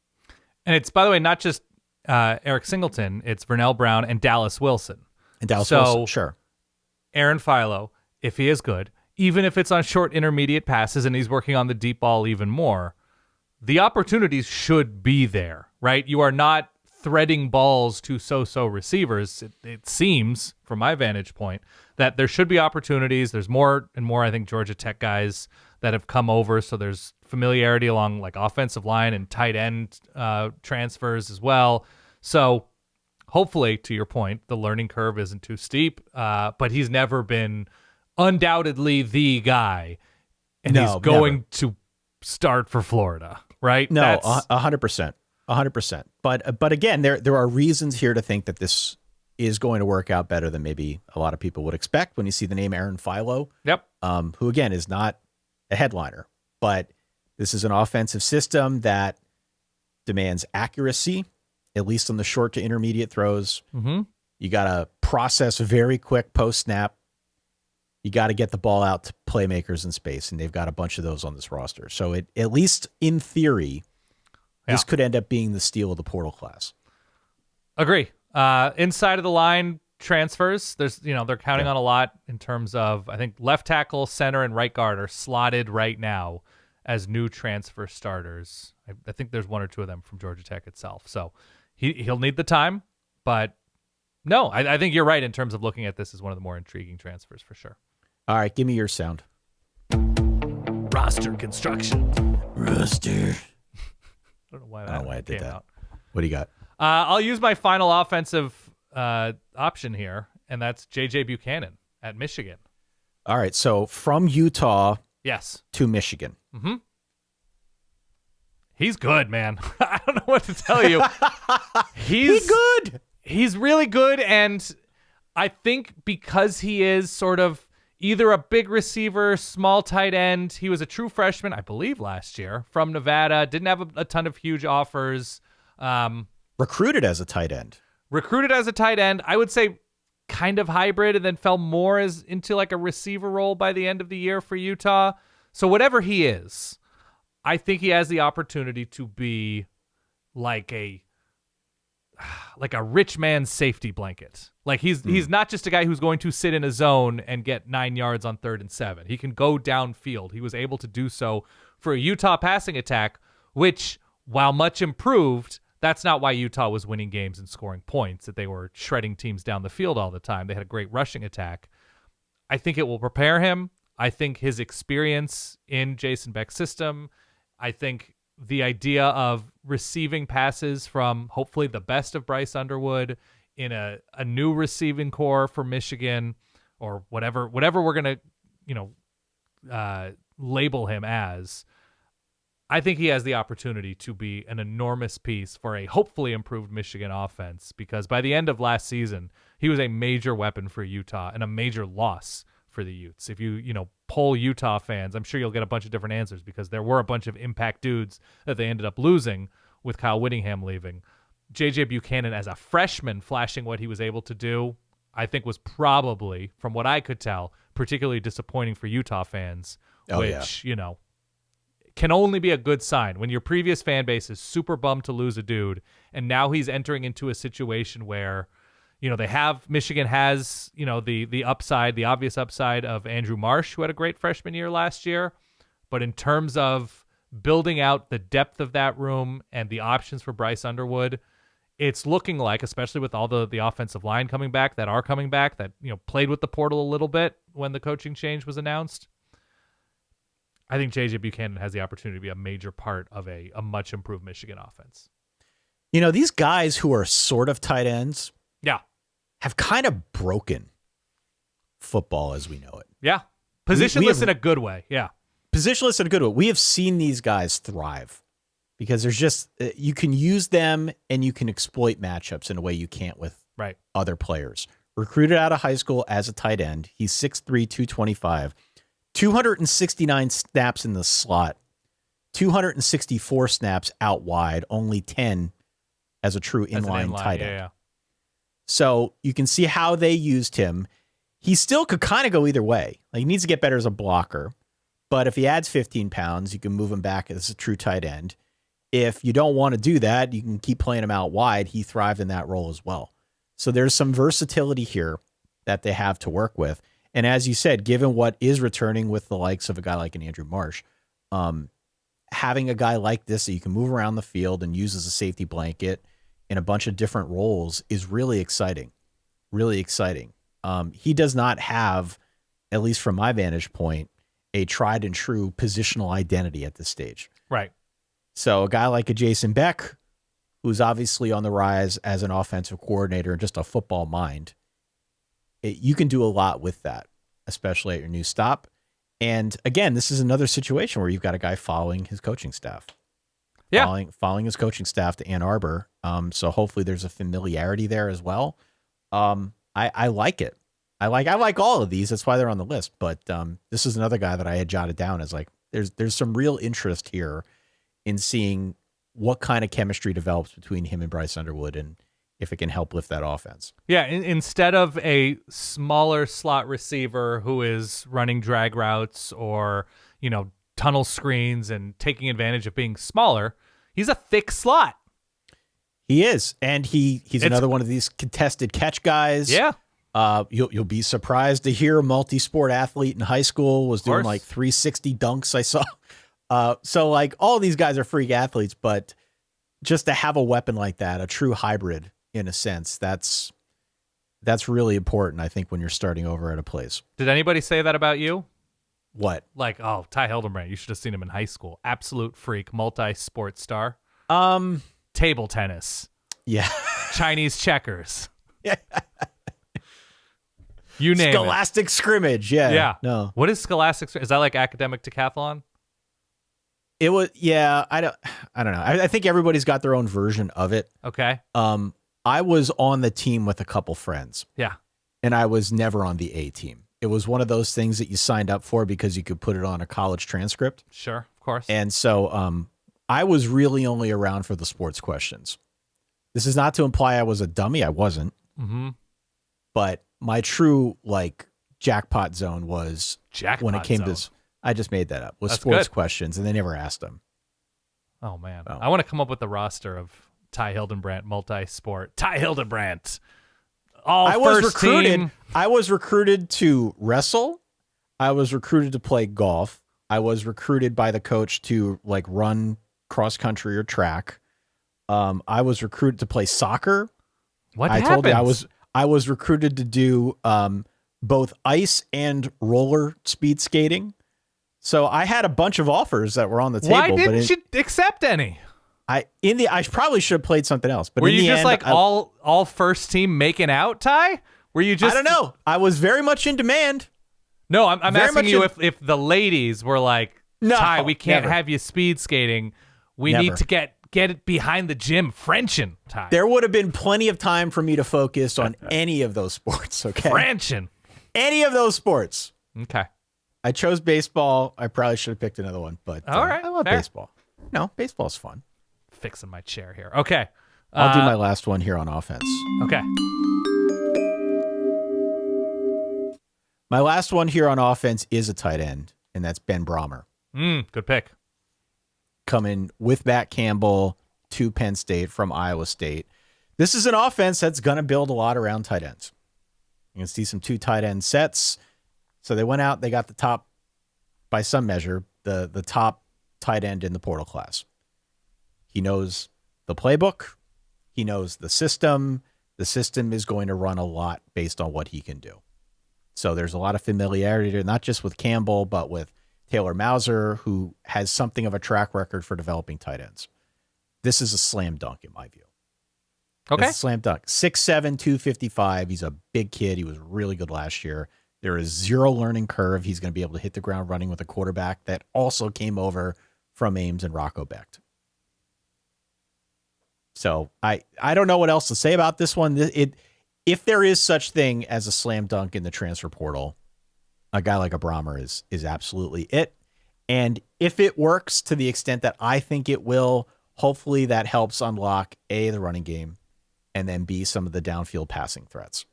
And it's, by the way, not just Eric Singleton, it's Vernell Brown and Dallas Wilson. Wilson, sure. Aaron Philo, if he is good, even if it's on short intermediate passes and he's working on the deep ball even more, the opportunities should be there, right? You are not threading balls to so-so receivers. It seems, from my vantage point, that there should be opportunities. There's more and more, I think, Georgia Tech guys that have come over, so there's familiarity along like offensive line and tight end transfers as well. So hopefully, to your point, the learning curve isn't too steep, but he's never been undoubtedly the guy, and he's going to start for Florida, right? No, 100%. 100%. But again, there are reasons here to think that this is going to work out better than maybe a lot of people would expect when you see the name Aaron Philo. Yep. Who again is not a headliner, but this is an offensive system that demands accuracy, at least on the short to intermediate throws. Mm-hmm. You got to process very quick post snap. You got to get the ball out to playmakers in space, and they've got a bunch of those on this roster. So it, at least in theory, this could end up being the steal of the portal class. Agree. Inside of the line transfers, they're counting on a lot in terms of, I think, left tackle, center, and right guard are slotted right now as new transfer starters. I think there's one or two of them from Georgia Tech itself. So he'll need the time, but no, I think you're right in terms of looking at this as one of the more intriguing transfers for sure. All right, give me your sound. Roster construction. Roster. I don't know why I did that. Out. What do you got? I'll use my final offensive option here, and that's J.J. Buchanan at Michigan. All right, so from Utah to Michigan. Mm-hmm. He's good, man. I don't know what to tell you. He's good. He's really good, and I think because he is sort of either a big receiver, small tight end. He was a true freshman, I believe, last year from Nevada. Didn't have a ton of huge offers. Recruited as a tight end. I would say kind of hybrid, and then fell more into like a receiver role by the end of the year for Utah. So whatever he is, I think he has the opportunity to be like a rich man's safety blanket. Like he's not just a guy who's going to sit in a zone and get 9 yards on 3rd and 7. He can go downfield. He was able to do so for a Utah passing attack, which, while much improved, that's not why Utah was winning games and scoring points, that they were shredding teams down the field all the time. They had a great rushing attack. I think it will prepare him. I think his experience in Jason Beck's system, I think the idea of receiving passes from hopefully the best of Bryce Underwood in a new receiving core for Michigan, or whatever we're going to, label him as, I think he has the opportunity to be an enormous piece for a hopefully improved Michigan offense, because by the end of last season, he was a major weapon for Utah and a major loss for the Utes. If you poll Utah fans, I'm sure you'll get a bunch of different answers, because there were a bunch of impact dudes that they ended up losing with Kyle Whittingham leaving. J.J. Buchanan as a freshman flashing what he was able to do, I think was probably, from what I could tell, particularly disappointing for Utah fans, can only be a good sign when your previous fan base is super bummed to lose a dude, and now he's entering into a situation where Michigan has, the upside, the obvious upside of Andrew Marsh, who had a great freshman year last year. But in terms of building out the depth of that room and the options for Bryce Underwood, it's looking like, especially with all the offensive line coming back, that played with the portal a little bit when the coaching change was announced, I think J.J. Buchanan has the opportunity to be a major part of a much improved Michigan offense. You know, these guys who are sort of tight ends have kind of broken football as we know it. Yeah. Positionless in a good way. Yeah. Positionless in a good way. We have seen these guys thrive because there's just, you can use them and you can exploit matchups in a way you can't with other players. Recruited out of high school as a tight end. He's 6'3", 225, 269 snaps in the slot, 264 snaps out wide, only 10 as a true inline tight end. Yeah. So you can see how they used him. He still could kind of go either way. Like, he needs to get better as a blocker. But if he adds 15 pounds, you can move him back as a true tight end. If you don't want to do that, you can keep playing him out wide. He thrived in that role as well. So there's some versatility here that they have to work with. And as you said, given what is returning with the likes of a guy like an Andrew Marsh, having a guy like this that you can move around the field and use as a safety blanket in a bunch of different roles is really exciting. Really exciting. He does not have, at least from my vantage point, a tried and true positional identity at this stage. Right. So a guy like a Jason Beck, who's obviously on the rise as an offensive coordinator and just a football mind, you can do a lot with that, especially at your new stop. And again, this is another situation where you've got a guy following his coaching staff. Yeah. Following his coaching staff to Ann Arbor. So hopefully there's a familiarity there as well. I like it. I like all of these. That's why they're on the list. But this is another guy that I had jotted down as like, there's some real interest here in seeing what kind of chemistry develops between him and Bryce Underwood and if it can help lift that offense. Yeah, instead of a smaller slot receiver who is running drag routes or, tunnel screens and taking advantage of being smaller, he's a thick slot. He is. And he's another one of these contested catch guys. Yeah. You'll be surprised to hear a multi-sport athlete in high school was doing like 360 dunks I saw. So like all these guys are freak athletes, but just to have a weapon like that, a true hybrid in a sense, that's really important, I think, when you're starting over at a place. Did anybody say that about you? What? Like, oh, Ty Hildenbrand, you should have seen him in high school. Absolute freak, multi-sport star. Table tennis. Yeah. Chinese checkers. Yeah. You name Scholastic scrimmage. Yeah. Yeah. No. What is scholastic? Is that like academic decathlon? It was, yeah. I don't know. I think everybody's got their own version of it. Okay. I was on the team with a couple friends. Yeah. And I was never on the A team. It was one of those things that you signed up for because you could put it on a college transcript. Sure, of course. And so I was really only around for the sports questions. This is not to imply I was a dummy. I wasn't. Mm-hmm. But my true jackpot zone was when it came to, I just made that up, was That's sports good. questions, and they never asked them. Oh, man. Oh. I want to come up with the roster of Ty Hildenbrandt, multi-sport. Ty Hildenbrandt. I was recruited. Team. I was recruited to wrestle. I was recruited to play golf. I was recruited by the coach to run cross country or track. I was recruited to play soccer. What I happened? told you I was recruited to do both ice and roller speed skating. So I had a bunch of offers that were on the table. Why didn't you accept any? I probably should have played something else. But were in you the just end, all first team making out, Ty? Were you just? I don't know. I was very much in demand. No, I'm Very asking much you in- if the ladies were like, No, Ty, we can't never. have you speed skating. We Never. need to get it behind the gym, Frenchin', Ty. There would have been plenty of time for me to focus on any of those sports. Okay, Frenchin'. any of those sports. Okay. I chose baseball. I probably should have picked another one, but All right, I love fair. baseball. No, baseball's fun. Fixing my chair here. Okay. I'll do my last one here on offense. Okay. My last one here on offense is a tight end, and that's Ben Brahmer. Good pick. Coming with Matt Campbell to Penn State from Iowa State. This is an offense that's going to build a lot around tight ends. You can see some 2 tight end sets. So they went out, they got the top, by some measure, the top tight end in the portal class. He knows the playbook. He knows the system. The system is going to run a lot based on what he can do. So there's a lot of familiarity there, not just with Campbell, but with Taylor Mauser, who has something of a track record for developing tight ends. This is a slam dunk in my view. Okay. It's a slam dunk. 6'7", 255. He's a big kid. He was really good last year. There is zero learning curve. He's going to be able to hit the ground running with a quarterback that also came over from Ames and Rocco Becht. So I don't know what else to say about this one. If there is such thing as a slam dunk in the transfer portal, a guy like a Brahmer is absolutely it. And if it works to the extent that I think it will, hopefully that helps unlock A, the running game, and then B, some of the downfield passing threats,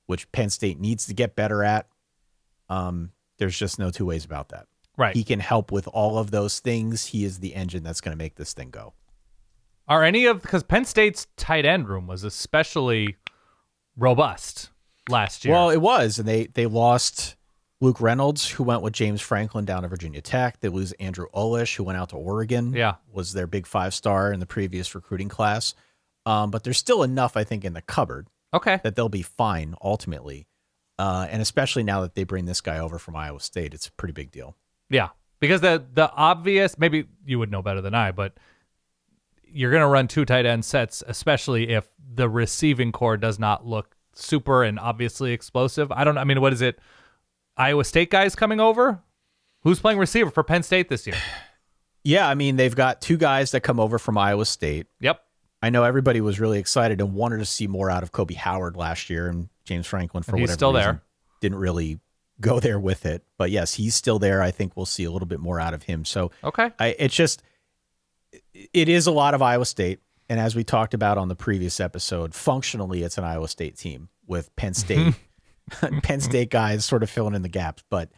which Penn State needs to get better at. There's just no two ways about that. Right. He can help with all of those things. He is the engine that's going to make this thing go. Because Penn State's tight end room was especially robust last year. Well, it was, and they lost Luke Reynolds, who went with James Franklin down to Virginia Tech. They lose Andrew Olish, who went out to Oregon. Yeah. Was their big 5-star in the previous recruiting class. But there's still enough, I think, in the cupboard that they'll be fine ultimately. And especially now that they bring this guy over from Iowa State, it's a pretty big deal. Yeah, because the obvious, maybe you would know better than I, but you're going to run 2 tight end sets, especially if the receiving core does not look super and obviously explosive. What is it? Iowa State guys coming over? Who's playing receiver for Penn State this year? Yeah, they've got 2 guys that come over from Iowa State. Yep. I know everybody was really excited and wanted to see more out of Kobe Howard last year, and James Franklin, for whatever still reason, there. Didn't really go there with it. But yes, he's still there. I think we'll see a little bit more out of him. So it is a lot of Iowa State. And as we talked about on the previous episode, functionally, it's an Iowa State team with Penn State, Penn State guys sort of filling in the gaps. But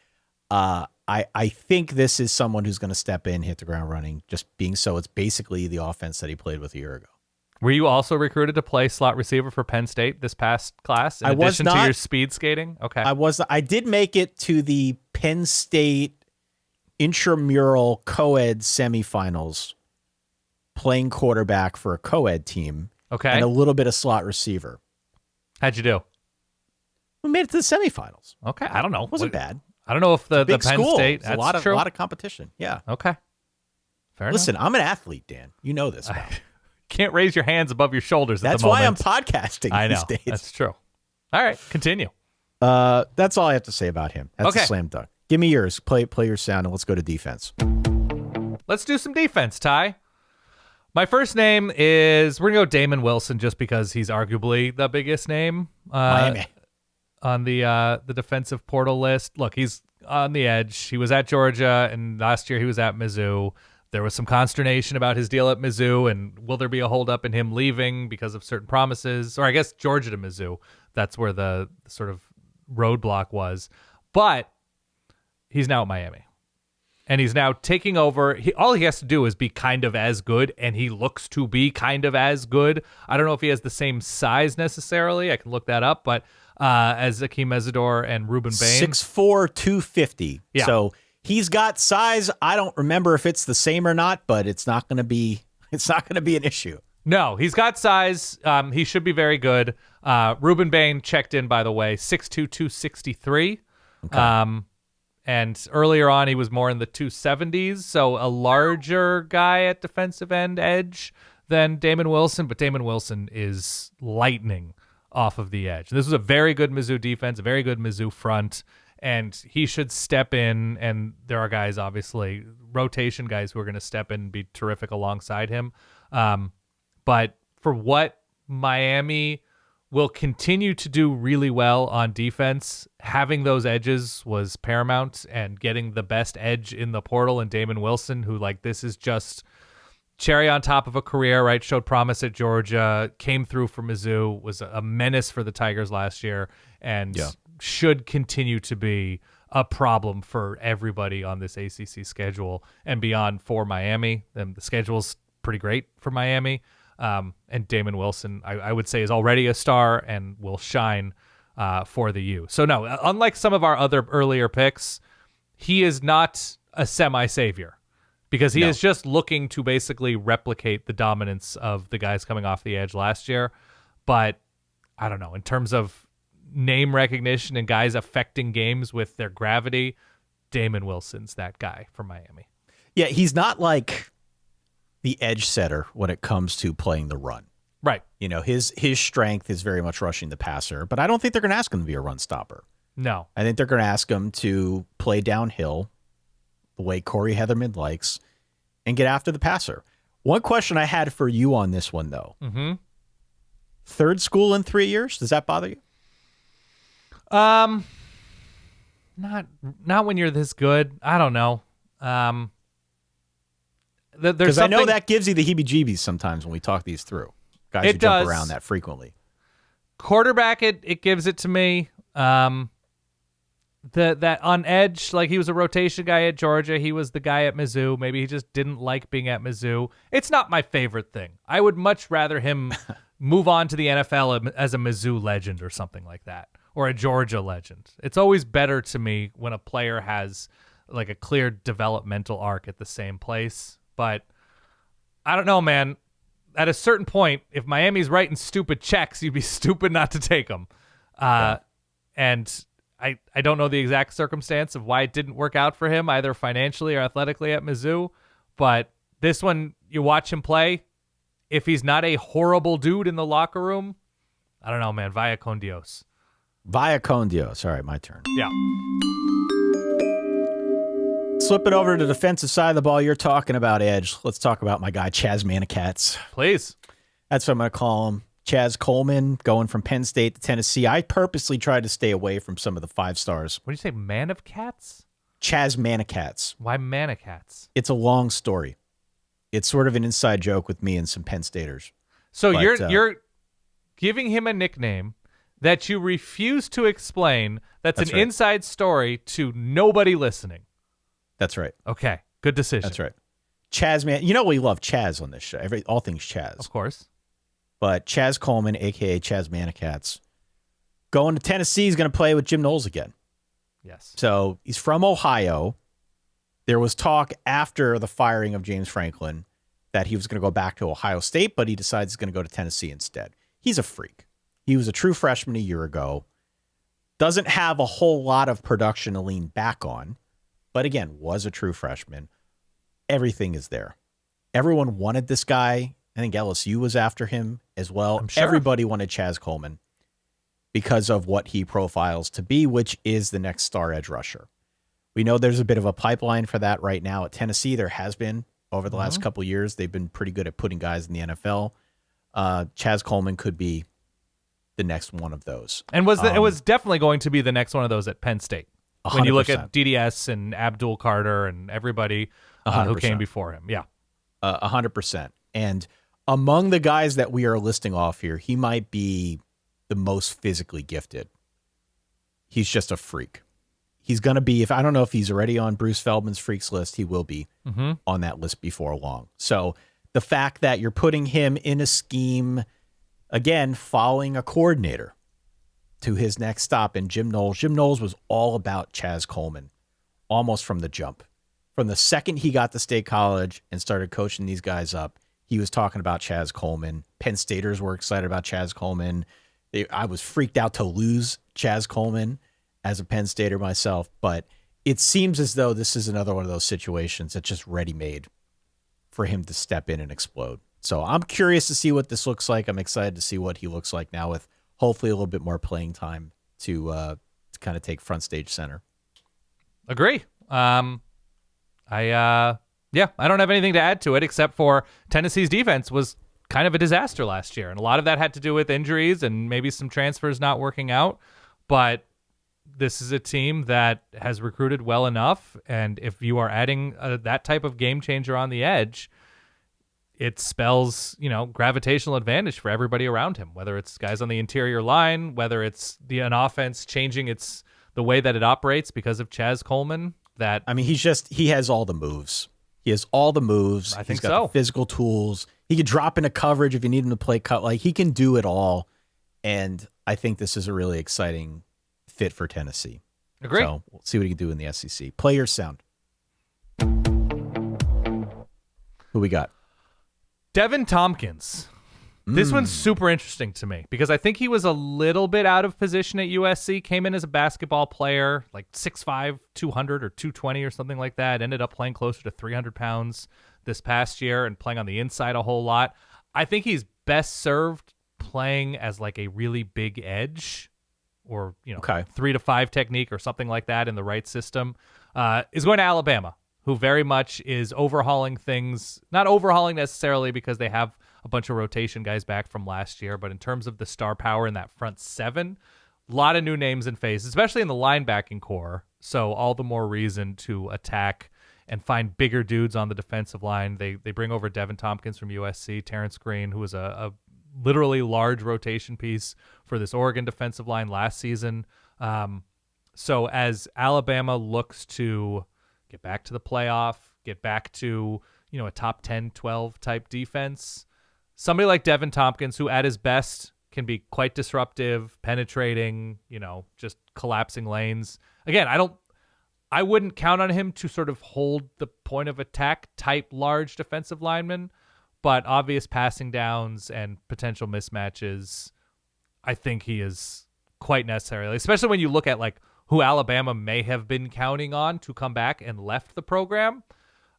I think this is someone who's going to step in, hit the ground running, just being so. It's basically the offense that he played with a year ago. Were you also recruited to play slot receiver for Penn State this past class? In addition to your speed skating? Okay. I did make it to the Penn State intramural co-ed semifinals, playing quarterback for a co-ed team. Okay. And a little bit of slot receiver. How'd you do? We made it to the semifinals. Okay. I don't know. It wasn't bad. I don't know if the Penn school. State. That's a lot of competition. Yeah. Okay. Fair Listen, enough. I'm an athlete, Dan. You know this. Can't raise your hands above your shoulders at That's the moment. why I'm podcasting I know. these days. That's true. All right, continue. That's all I have to say about him. That's Okay. a slam dunk. Give me yours. Play your sound, and let's go to defense. Let's do some defense, Ty. My first name is, we're going to go Damon Wilson just because he's arguably the biggest name Miami. on the defensive portal list. Look, he's on the edge. He was at Georgia, and last year he was at Mizzou. There was some consternation about his deal at Mizzou, and will there be a holdup in him leaving because of certain promises? Or I guess Georgia to Mizzou. That's where the sort of roadblock was. But he's now at Miami. And he's now taking over. All he has to do is be kind of as good, and he looks to be kind of as good. I don't know if he has the same size necessarily. I can look that up. But as Akeem Mesidor and Ruben Bain. 6'4", 250. Yeah. So he's got size. I don't remember if it's the same or not, but it's not going to be an issue. No, he's got size. He should be very good. Ruben Bain checked in, by the way, 6'2", 263. Okay. And earlier on, he was more in the 270s, so a larger guy at defensive end edge than Damon Wilson, but Damon Wilson is lightning off of the edge. This was a very good Mizzou defense, a very good Mizzou front, and he should step in, and there are guys, obviously, rotation guys who are going to step in and be terrific alongside him. But for what Miami will continue to do really well on defense, having those edges was paramount, and getting the best edge in the portal and Damon Wilson, who, like, this is just cherry on top of a career, right? Showed promise at Georgia, came through for Mizzou, was a menace for the Tigers last year, and should continue to be a problem for everybody on this ACC schedule and beyond for Miami. And the schedule's pretty great for Miami. And Damon Wilson, I would say, is already a star and will shine for the U. So no, unlike some of our other earlier picks, he is not a semi-savior, because he is just looking to basically replicate the dominance of the guys coming off the edge last year. But I don't know, in terms of name recognition and guys affecting games with their gravity, Damon Wilson's that guy for Miami. Yeah, he's not like the edge setter when it comes to playing the run. Right. You know, his strength is very much rushing the passer, but I don't think they're going to ask him to be a run stopper. No. I think they're going to ask him to play downhill the way Corey Heatherman likes and get after the passer. One question I had for you on this one, though. Mm-hmm. Third school in 3 years, does that bother you? Not when you're this good. I don't know. Because I know that gives you the heebie-jeebies sometimes when we talk these through. Guys who jump around that frequently. Quarterback, it gives it to me. That on edge, like he was a rotation guy at Georgia. He was the guy at Mizzou. Maybe he just didn't like being at Mizzou. It's not my favorite thing. I would much rather him move on to the NFL as a Mizzou legend or something like that, or a Georgia legend. It's always better to me when a player has like a clear developmental arc at the same place. But I don't know, man. At a certain point, if Miami's writing stupid checks, you'd be stupid not to take them. And I don't know the exact circumstance of why it didn't work out for him, either financially or athletically at Mizzou. But this one, you watch him play. If he's not a horrible dude in the locker room, I don't know, man. Vaya con Dios. Vaya con Dios. All right, my turn. Yeah. Slip it over to the defensive side of the ball. You're talking about edge. Let's talk about my guy, Chaz Manicats. Please. That's what I'm going to call him. Chaz Coleman, going from Penn State to Tennessee. I purposely tried to stay away from some of the 5 stars. What do you say, man of cats? Chaz Manicats. Why Manicats? It's a long story. It's sort of an inside joke with me and some Penn Staters. So you're giving him a nickname that you refuse to explain. That's an right. inside story to nobody listening. That's right. Okay, good decision. That's right. Chaz, man, you know we love Chaz on this show. All things Chaz. Of course. But Chaz Coleman, a.k.a. Chaz Manicats, going to Tennessee, he's going to play with Jim Knowles again. Yes. So he's from Ohio. There was talk after the firing of James Franklin that he was going to go back to Ohio State, but he decides he's going to go to Tennessee instead. He's a freak. He was a true freshman a year ago. Doesn't have a whole lot of production to lean back on, but again, was a true freshman. Everything is there. Everyone wanted this guy. I think LSU was after him as well. I'm sure. Everybody wanted Chaz Coleman because of what he profiles to be, which is the next star edge rusher. We know there's a bit of a pipeline for that right now at Tennessee. There has been over the last couple of years. They've been pretty good at putting guys in the NFL. Chaz Coleman could be the next one of those. And it was definitely going to be the next one of those at Penn State. 100%. When you look at DDS and Abdul Carter and everybody who came before him. Yeah. 100%. And among the guys that we are listing off here, he might be the most physically gifted. He's just a freak. He's going to be, I don't know if he's already on Bruce Feldman's freaks list, he will be on that list before long. So the fact that you're putting him in a scheme, again, following a coordinator to his next stop in Jim Knowles. Jim Knowles was all about Chaz Coleman almost from the jump. From the second he got to State College and started coaching these guys up, he was talking about Chaz Coleman. Penn Staters were excited about Chaz Coleman. I was freaked out to lose Chaz Coleman as a Penn Stater myself, but it seems as though this is another one of those situations that's just ready-made for him to step in and explode. So I'm curious to see what this looks like. I'm excited to see what he looks like now with hopefully a little bit more playing time to kind of take front stage center. Agree. I don't have anything to add to it except for Tennessee's defense was kind of a disaster last year. And a lot of that had to do with injuries and maybe some transfers not working out. But this is a team that has recruited well enough. And if you are adding that type of game changer on the edge, it spells, gravitational advantage for everybody around him, whether it's guys on the interior line, whether it's an offense changing the way that it operates because of Chaz Coleman. He has all the moves. He has all the moves. I think He's got the physical tools. He could drop into coverage if you need him to play cut. Like, he can do it all. And I think this is a really exciting fit for Tennessee. Agree. So we'll see what he can do in the SEC. Player sound. Who we got? Devin Thompkins. This one's super interesting to me because I think he was a little bit out of position at USC, came in as a basketball player, like 6'5", 200 or 220 or something like that, ended up playing closer to 300 pounds this past year and playing on the inside a whole lot. I think he's best served playing as like a really big edge or, 3 to 5 technique or something like that in the right system. Is going to Alabama, who very much is overhauling things, not overhauling necessarily because they have a bunch of rotation guys back from last year, but in terms of the star power in that front seven, a lot of new names and faces, especially in the linebacking core. So all the more reason to attack and find bigger dudes on the defensive line. They bring over Devan Thompkins from USC, Terrence Green, who was a literally large rotation piece for this Oregon defensive line last season. So as Alabama looks to get back to the playoff, get back to, a top 10, 12 type defense, somebody like Devan Thompkins, who at his best can be quite disruptive, penetrating, just collapsing lanes. Again, I wouldn't count on him to sort of hold the point of attack type large defensive lineman, but obvious passing downs and potential mismatches, I think he is quite necessary, especially when you look at like who Alabama may have been counting on to come back and left the program.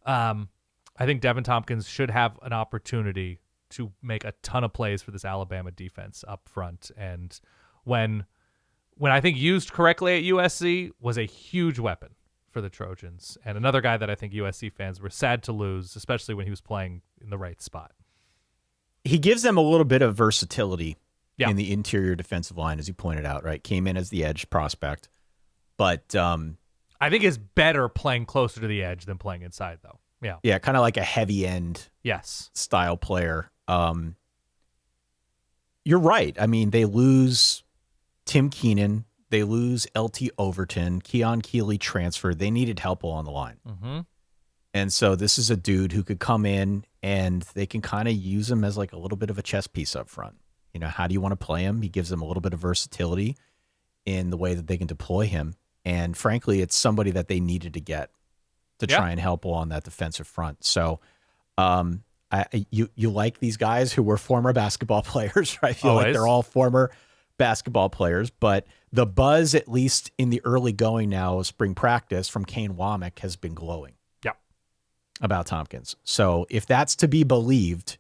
I think Devan Thompkins should have an opportunity to make a ton of plays for this Alabama defense up front. And when I think used correctly at USC, was a huge weapon for the Trojans. And another guy that I think USC fans were sad to lose, especially when he was playing in the right spot. He gives them a little bit of versatility in the interior defensive line, as you pointed out, right? Came in as the edge prospect. But I think is better playing closer to the edge than playing inside, though. Yeah. Yeah, kind of like a heavy end style player. You're right. I mean, they lose Tim Keenan. They lose LT Overton. Keon Keeley transferred. They needed help along the line. Mm-hmm. And so this is a dude who could come in and they can kind of use him as like a little bit of a chess piece up front. How do you want to play him? He gives them a little bit of versatility in the way that they can deploy him. And frankly, it's somebody that they needed to get to try and help along that defensive front. So you like these guys who were former basketball players, right? I feel like they're all former basketball players, but the buzz, at least in the early going now of spring practice from Kane Womack, has been glowing about Thompkins. So if that's to be believed,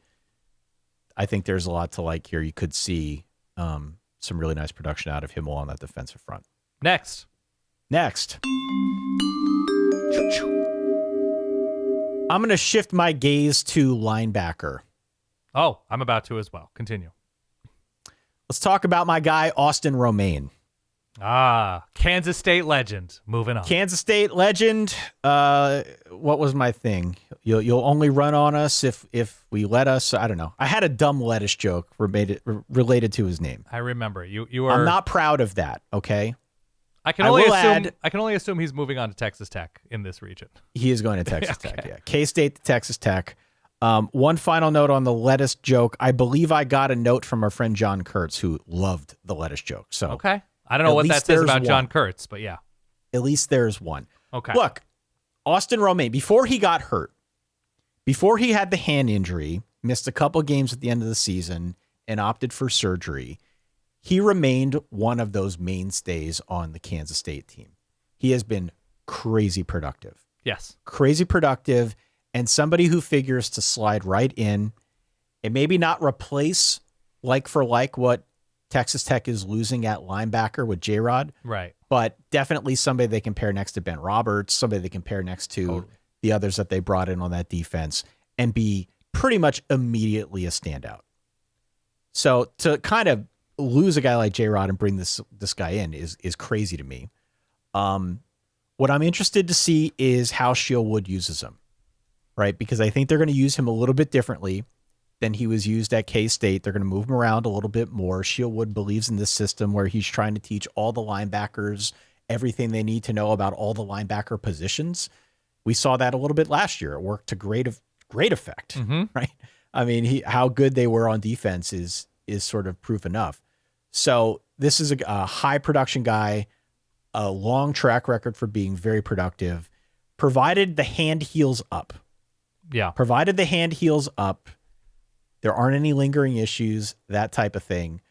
I think there's a lot to like here. You could see some really nice production out of him along that defensive front. Next. I'm going to shift my gaze to linebacker. Oh, I'm about to as well. Continue. Let's talk about my guy, Austin Romaine. Kansas State legend. Moving on. Kansas State legend. What was my thing? You'll only run on us if we let us. I don't know. I had a dumb lettuce joke related to his name. I remember you were. I'm not proud of that. Okay. I can only assume he's moving on to Texas Tech in this region. He is going to Texas Tech. Yeah. K-State to Texas Tech. One final note on the lettuce joke. I believe I got a note from our friend John Kurtz who loved the lettuce joke. So okay. I don't know what that says about John Kurtz, but yeah. At least there's one. Okay. Look, Austin Romaine, before he got hurt, before he had the hand injury, missed a couple games at the end of the season and opted for surgery, he remained one of those mainstays on the Kansas State team. He has been crazy productive. Yes. Crazy productive, and somebody who figures to slide right in and maybe not replace like for like what Texas Tech is losing at linebacker with J-Rod. Right. But definitely somebody they can pair next to Ben Roberts, somebody they can pair next to the others that they brought in on that defense and be pretty much immediately a standout. So to kind of lose a guy like J-Rod and bring this guy in is crazy to me. What I'm interested to see is how Shielwood uses him, right? Because I think they're going to use him a little bit differently than he was used at K-State. They're going to move him around a little bit more. Shielwood believes in this system where he's trying to teach all the linebackers everything they need to know about all the linebacker positions. We saw that a little bit last year. It worked to great effect, right? I mean, how good they were on defense is sort of proof enough. So this is a high production guy, a long track record for being very productive, provided the hand heals up. Yeah. Provided the hand heals up, There aren't any lingering issues, that type of thing.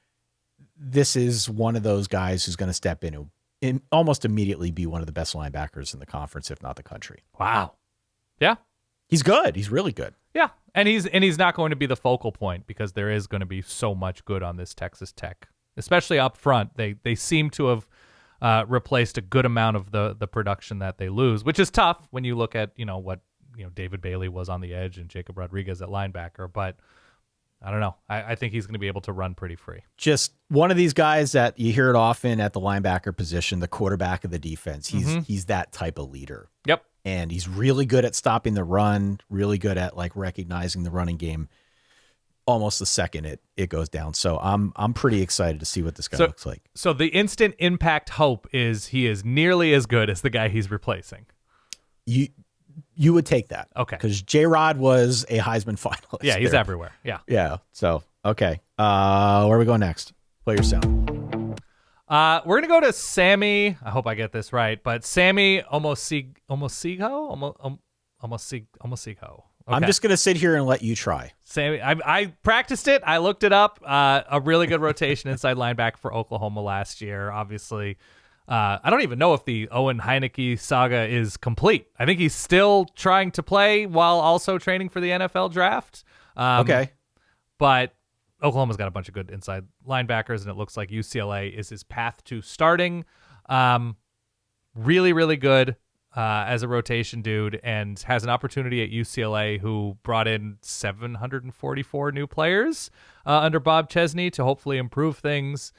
This is one of those guys who's going to step in and almost immediately be one of the best linebackers in the conference, if not the country. Wow. Yeah. He's good. He's really good. Yeah. And he's not going to be the focal point because there is going to be so much good on this Texas Tech, especially up front. They seem to have replaced a good amount of the production that they lose, which is tough when you look at, what, David Bailey was on the edge and Jacob Rodriguez at linebacker, but I don't know. I think he's going to be able to run pretty free. Just one of these guys that you hear it often at the linebacker position, the quarterback of the defense. He's that type of leader. Yep. And he's really good at stopping the run, really good at like recognizing the running game almost the second it goes down. So I'm pretty excited to see what this guy looks like. So the instant impact hope is he is nearly as good as the guy he's replacing. You would take that. Okay. Because J-Rod was a Heisman finalist. Yeah, he's everywhere. Yeah. Yeah. So, okay. Where are we going next? Play your sound. We're going to go to Sammy. I hope I get this right, but Sammy Omosigho? Omosigho. Okay. I'm just going to sit here and let you try. Sammy, I practiced it. I looked it up. A really good rotation inside linebacker for Oklahoma last year. Obviously, I don't even know if the Owen Heineke saga is complete. I think he's still trying to play while also training for the NFL draft. Okay. But Oklahoma's got a bunch of good inside linebackers, and it looks like UCLA is his path to starting. Really, really good as a rotation dude, and has an opportunity at UCLA, who brought in 744 new players under Bob Chesney to hopefully improve things.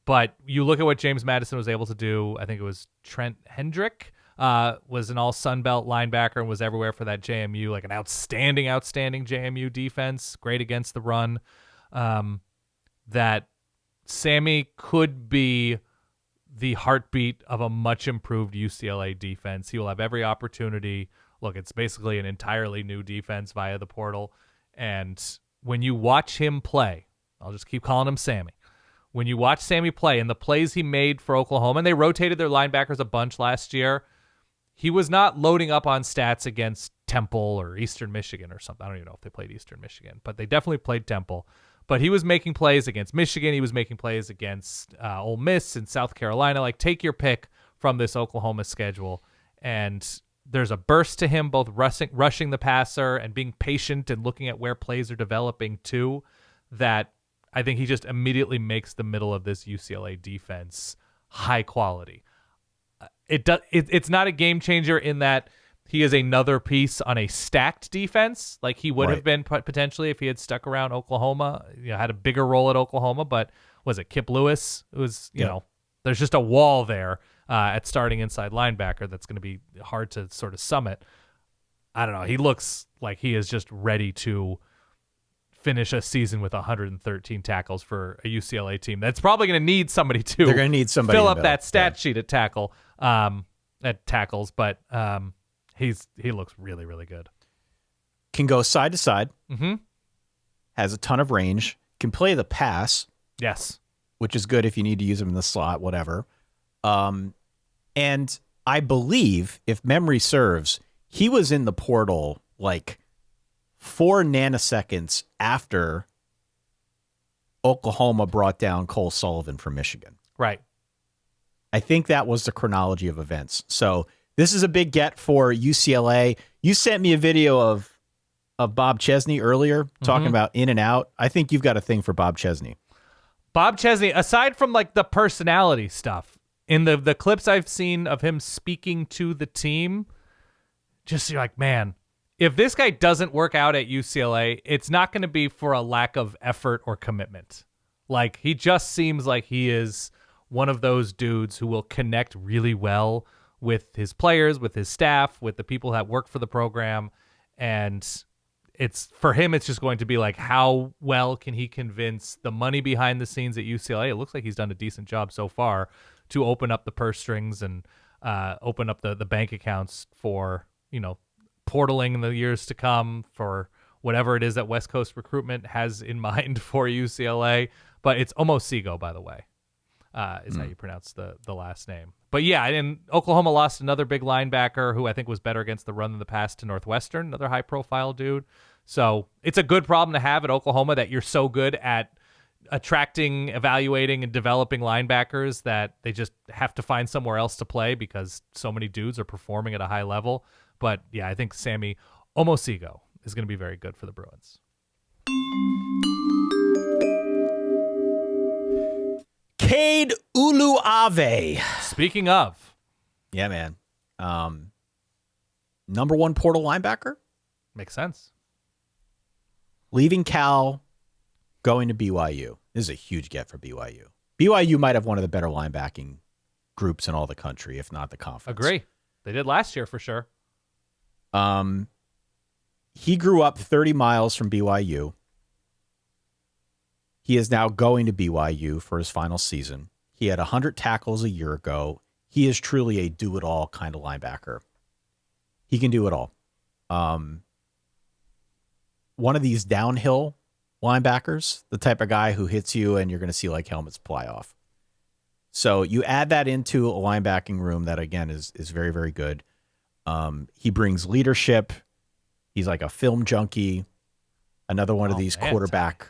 But you look at what James Madison was able to do. I think it was Trent Hendrick was an all Sun Belt linebacker and was everywhere for that JMU, like an outstanding JMU defense, great against the run. That Sammy could be the heartbeat of a much improved UCLA defense. He will have every opportunity. Look, it's basically an entirely new defense via the portal. And when you watch him play, I'll just keep calling him Sammy. When you watch Sammy play and the plays he made for Oklahoma, and they rotated their linebackers a bunch last year, he was not loading up on stats against Temple or Eastern Michigan or something. I don't even know if they played Eastern Michigan, but they definitely played Temple. But he was making plays against Michigan. He was making plays against Ole Miss and South Carolina. Like, take your pick from this Oklahoma schedule. And there's a burst to him, both rushing the passer and being patient and looking at where plays are developing too, that I think he just immediately makes the middle of this UCLA defense high quality. It's not a game changer in that he is another piece on a stacked defense, like he would have been potentially if he had stuck around Oklahoma. Had a bigger role at Oklahoma, but was it Kip Lewis? It was, there's just a wall there at starting inside linebacker that's going to be hard to sort of summit. I don't know. He looks like he is just ready to finish a season with 113 tackles for a UCLA team that's probably going to need somebody to They're going to need somebody fill up that stat sheet at tackles, but he looks really, really good. Can go side to side. Mm-hmm. Has a ton of range. Can play the pass. Yes. Which is good if you need to use him in the slot, whatever. And I believe, if memory serves, he was in the portal like 4 nanoseconds after Oklahoma brought down Cole Sullivan from Michigan. Right. I think that was the chronology of events. So this is a big get for UCLA. You sent me a video of Bob Chesney earlier talking about in and out. I think you've got a thing for Bob Chesney. Bob Chesney, aside from like the personality stuff, in the clips I've seen of him speaking to the team, just you're like, man, if this guy doesn't work out at UCLA, it's not going to be for a lack of effort or commitment. Like, he just seems like he is one of those dudes who will connect really well with his players, with his staff, with the people that work for the program. And for him, it's just going to be like, how well can he convince the money behind the scenes at UCLA? It looks like he's done a decent job so far to open up the purse strings and open up the bank accounts for, portaling in the years to come, for whatever it is that West Coast recruitment has in mind for UCLA. But it's Omosigho, by the way, is how you pronounce the last name. But yeah, and Oklahoma lost another big linebacker who I think was better against the run than the pass to Northwestern, another high-profile dude. So it's a good problem to have at Oklahoma that you're so good at attracting, evaluating, and developing linebackers that they just have to find somewhere else to play because so many dudes are performing at a high level. But yeah, I think Sammy Omosigho is going to be very good for the Bruins. Cade Uluave. Speaking of. Yeah, man. Number 1 portal linebacker. Makes sense. Leaving Cal, going to BYU. This is a huge get for BYU. BYU might have one of the better linebacking groups in all the country, if not the conference. Agree. They did last year for sure. He grew up 30 miles from BYU. He is now going to BYU for his final season. He had 100 tackles a year ago. He is truly a do-it-all kind of linebacker. He can do it all. One of these downhill linebackers, the type of guy who hits you and you're going to see like helmets fly off. So you add that into a linebacking room that, again, is very, very good. He brings leadership. He's like a film junkie. Another one of these quarterback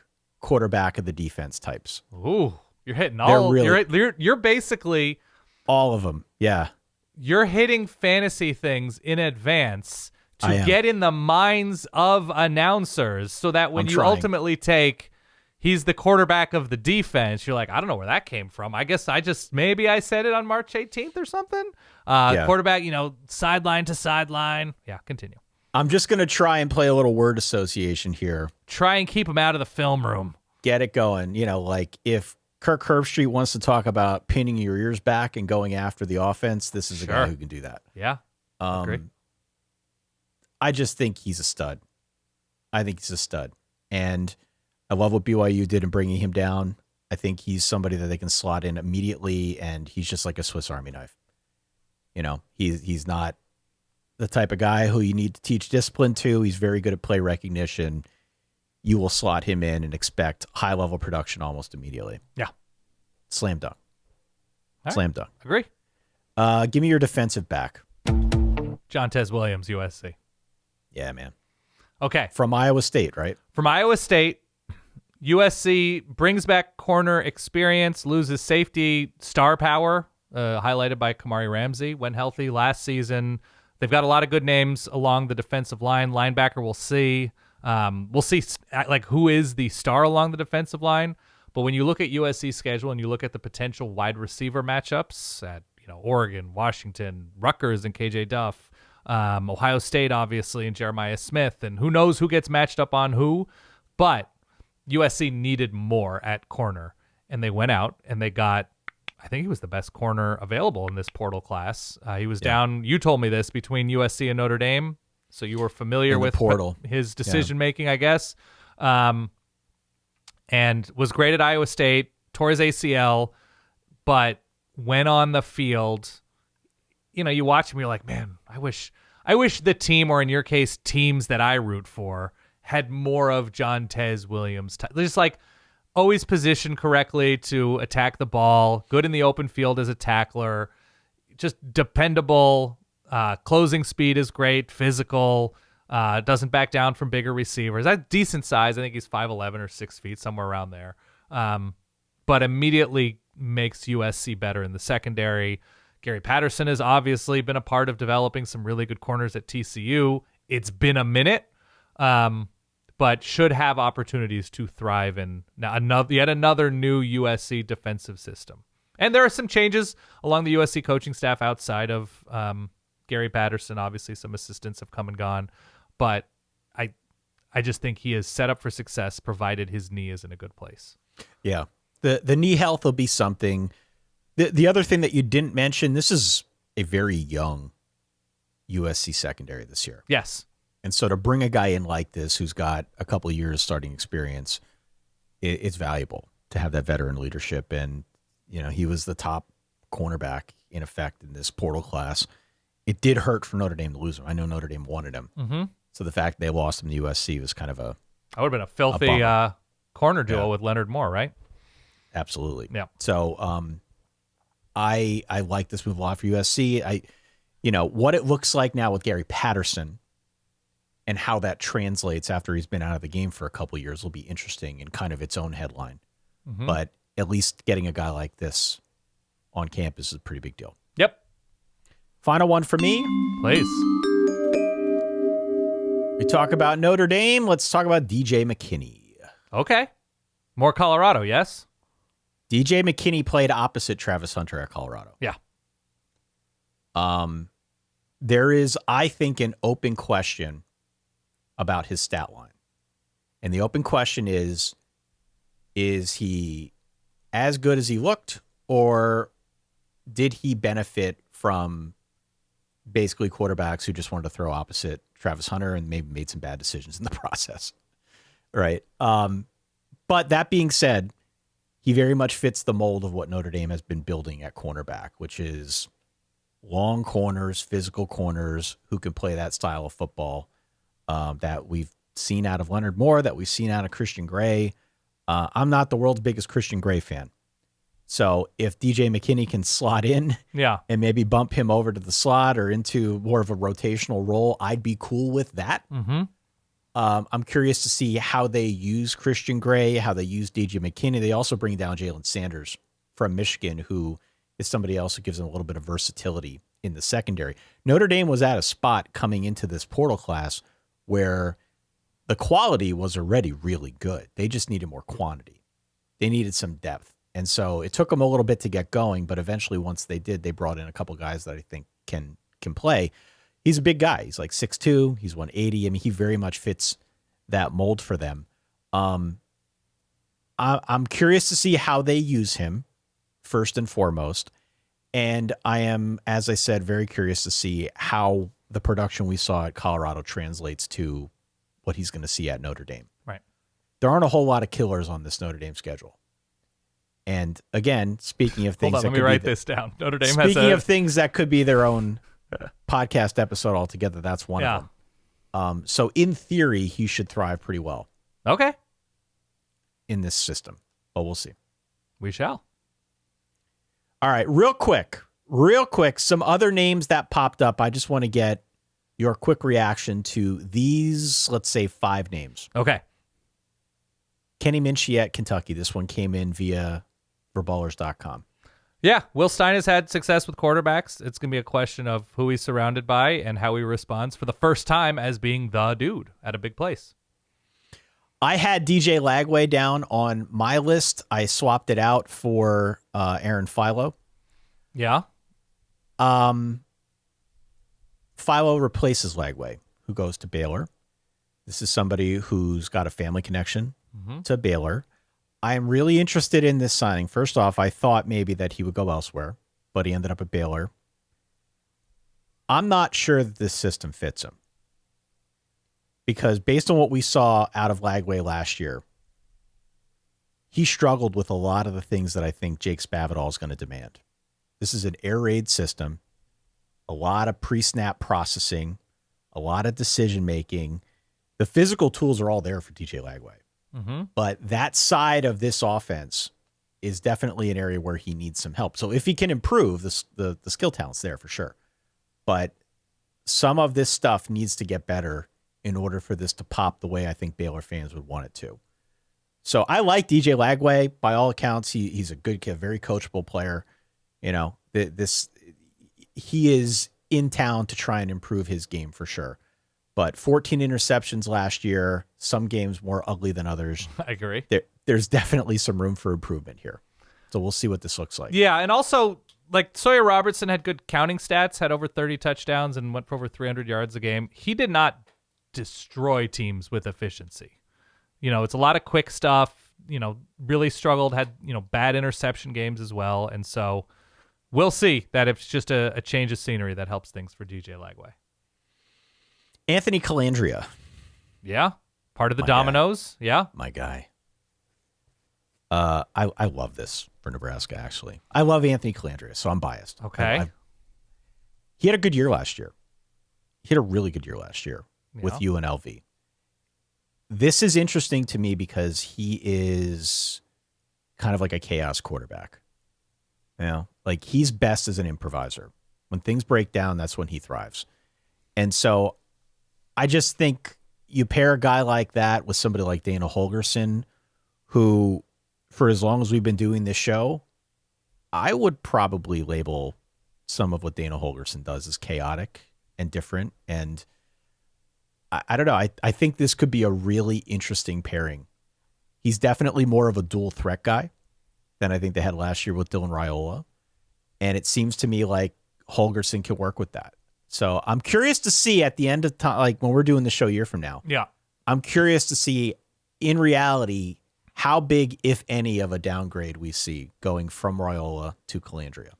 of the defense types. Ooh, you're hitting all. Really, you're basically all of them. Yeah, you're hitting fantasy things in advance to get in the minds of announcers, so that when you ultimately take, he's the quarterback of the defense, you're like, I don't know where that came from. I guess maybe I said it on March 18th or something. Quarterback, sideline to sideline. Yeah, continue. I'm just going to try and play a little word association here. Try and keep him out of the film room. Get it going. Like if Kirk Herbstreit wants to talk about pinning your ears back and going after the offense, this is a guy who can do that. Yeah, agree. I just think he's a stud. And I love what BYU did in bringing him down. I think he's somebody that they can slot in immediately, and he's just like a Swiss Army knife. He's not the type of guy who you need to teach discipline to. He's very good at play recognition. You will slot him in and expect high-level production almost immediately. Yeah. Slam dunk. Right. Slam dunk. Agree. Give me your defensive back. Jontez Williams, USC. Yeah, man. Okay. From Iowa State, right? From Iowa State, USC brings back corner experience, loses safety star power, highlighted by Kamari Ramsey, when healthy last season. They've got a lot of good names along the defensive line. Linebacker, we'll see. We'll see like who is the star along the defensive line. But when you look at USC's schedule and you look at the potential wide receiver matchups at Oregon, Washington, Rutgers, and KJ Duff, Ohio State, obviously, and Jeremiah Smith, and who knows who gets matched up on who. But USC needed more at corner, and they went out and they got, I think he was the best corner available in this portal class. He was down, you told me this, between USC and Notre Dame, so you were familiar with his decision-making, I guess, and was great at Iowa State, tore his ACL, but when on the field, you watch him, you're like, man, I wish the team, or in your case, teams that I root for, had more of Jontez Williams. Just like always positioned correctly to attack the ball, good in the open field as a tackler, just dependable. Closing speed is great, physical, doesn't back down from bigger receivers. That's decent size. I think he's 5'11" or 6 feet, somewhere around there. But immediately makes USC better in the secondary. Gary Patterson has obviously been a part of developing some really good corners at TCU. It's been a minute, but should have opportunities to thrive in yet another new USC defensive system. And there are some changes along the USC coaching staff outside of Gary Patterson. Obviously, some assistants have come and gone, but I just think he is set up for success provided his knee is in a good place. Yeah, the knee health will be something. The other thing that you didn't mention, this is a very young USC secondary this year. Yes. And so to bring a guy in like this who's got a couple of years starting experience, it's valuable to have that veteran leadership. And, he was the top cornerback in effect in this portal class. It did hurt for Notre Dame to lose him. I know Notre Dame wanted him. Mm-hmm. So the fact they lost him to USC was kind of that would have been a filthy corner duel with Leonard Moore, right? Absolutely. Yeah. So I like this move a lot for USC. What it looks like now with Gary Patterson and how that translates after he's been out of the game for a couple of years will be interesting in kind of its own headline. But at least getting a guy like this on campus is a pretty big deal. Yep. Final one for me. Please. We talk about Notre Dame. Let's talk about DJ McKinney. Okay. More Colorado, yes? DJ McKinney played opposite Travis Hunter at Colorado. Yeah. There is, I think, an open question about his stat line. And the open question is he as good as he looked, or did he benefit from basically quarterbacks who just wanted to throw opposite Travis Hunter and maybe made some bad decisions in the process? Right. But that being said, he very much fits the mold of what Notre Dame has been building at cornerback, which is long corners, physical corners who can play that style of football that we've seen out of Leonard Moore, that we've seen out of Christian Gray. I'm not the world's biggest Christian Gray fan. So if DJ McKinney can slot in and maybe bump him over to the slot or into more of a rotational role, I'd be cool with that. I'm curious to see how they use Christian Gray, how they use DJ McKinney. They also bring down Jalen Sanders from Michigan, who is somebody else who gives them a little bit of versatility in the secondary. Notre Dame was at a spot coming into this portal class where the quality was already really good. They just needed more quantity. They needed some depth. And so it took them a little bit to get going, but eventually once they did, they brought in a couple guys that I think can play. He's a big guy. He's like 6'2". He's 180. I mean, he very much fits that mold for them. I'm curious to see how they use him first and foremost. And I am, as I said, very curious to see how the production we saw at Colorado translates to what he's going to see at Notre Dame. Right. There aren't a whole lot of killers on this Notre Dame schedule. And again, speaking of things, hold on, let me write this down. Notre Dame speaking of things that could be their own podcast episode altogether, that's one of them. So in theory, he should thrive pretty well. Okay. In this system, but we'll see. We shall. All right, real quick, some other names that popped up. I just want to get your quick reaction to these, let's say, 5 names. Okay. Kenny Minchey at Kentucky. This one came in via verballers.com. Yeah, Will Stein has had success with quarterbacks. It's going to be a question of who he's surrounded by and how he responds for the first time as being the dude at a big place. I had DJ Lagway down on my list. I swapped it out for Aaron Philo. Yeah. Philo replaces Lagway, who goes to Baylor. This is somebody who's got a family connection to Baylor. I am really interested in this signing. First off, I thought maybe that he would go elsewhere, but he ended up at Baylor. I'm not sure that this system fits him, because based on what we saw out of Lagway last year, he struggled with a lot of the things that I think Jake Spavital is going to demand. This is an air raid system, a lot of pre-snap processing, a lot of decision-making. The physical tools are all there for DJ Lagway. But that side of this offense is definitely an area where he needs some help. So if he can improve, the skill talent's there for sure. But some of this stuff needs to get better in order for this to pop the way I think Baylor fans would want it to. So I like DJ Lagway. By all accounts, he's a good kid, very coachable player. You know, he is in town to try and improve his game for sure. But 14 interceptions last year, some games more ugly than others. I agree. There's definitely some room for improvement here. So we'll see what this looks like. Yeah, and also, like, Sawyer Robertson had good counting stats, had over 30 touchdowns, and went for over 300 yards a game. He did not destroy teams with efficiency. You know, it's a lot of quick stuff, you know, really struggled, had, you know, bad interception games as well. And so we'll see that if it's just a change of scenery that helps things for DJ Lagway. Anthony Colandrea. Yeah. Part of the My Dominoes. guy. Yeah. My guy. I love this for Nebraska, actually. I love Anthony Colandrea, so I'm biased. Okay. He had a good year last year. He had a really good year last year with Yeah. UNLV. This is interesting to me because he is kind of like a chaos quarterback. You know, like he's best as an improviser. When things break down, that's when he thrives. And so I just think you pair a guy like that with somebody like Dana Holgorsen, who, for as long as we've been doing this show, I would probably label some of what Dana Holgorsen does as chaotic and different. And I don't know. I think this could be a really interesting pairing. He's definitely more of a dual threat guy than I think they had last year with Dylan Raiola. And it seems to me like Holgorsen can work with that. So I'm curious to see at the end of time, like when we're doing the show a year from now. Yeah. I'm curious to see in reality how big, if any, of a downgrade we see going from Raiola to Colandrea.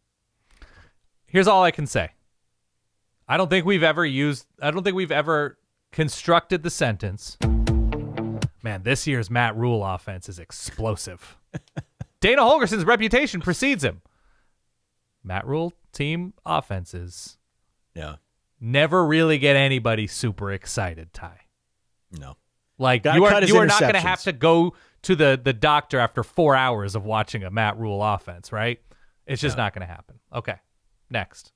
Here's all I can say. I don't think we've ever constructed the sentence, man, this year's Matt Rule offense is explosive. Dana Holgorsen's reputation precedes him. Matt Rule team offenses never really get anybody super excited, Ty. No. Like, you are not going to have to go to the doctor after 4 hours of watching a Matt Rule offense, right? It's just not going to happen. Okay, next.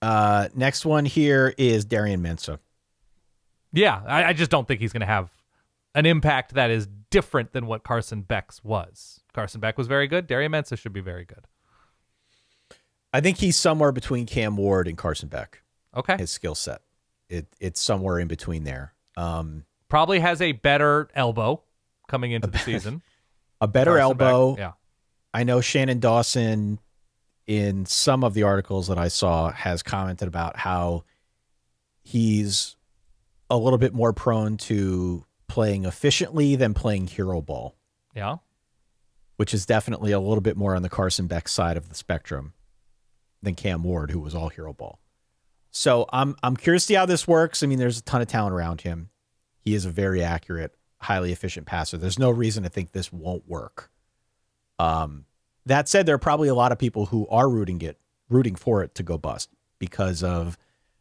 Next one here is Darian Mensah. Yeah, I just don't think he's going to have an impact that is different than what Carson Beck's was. Carson Beck was very good. Darian Mensah should be very good. I think he's somewhere between Cam Ward and Carson Beck. Okay. His skill set. It's somewhere in between there. Probably has a better elbow coming into the season. A better Carson elbow. Beck, yeah. I know Shannon Dawson, in some of the articles that I saw, has commented about how he's a little bit more prone to playing efficiently than playing hero ball. Yeah. Which is definitely a little bit more on the Carson Beck side of the spectrum than Cam Ward, who was all hero ball. So I'm curious to see how this works. I mean, there's a ton of talent around him. He is a very accurate, highly efficient passer. There's no reason to think this won't work. That said, there are probably a lot of people who are rooting for it to go bust because of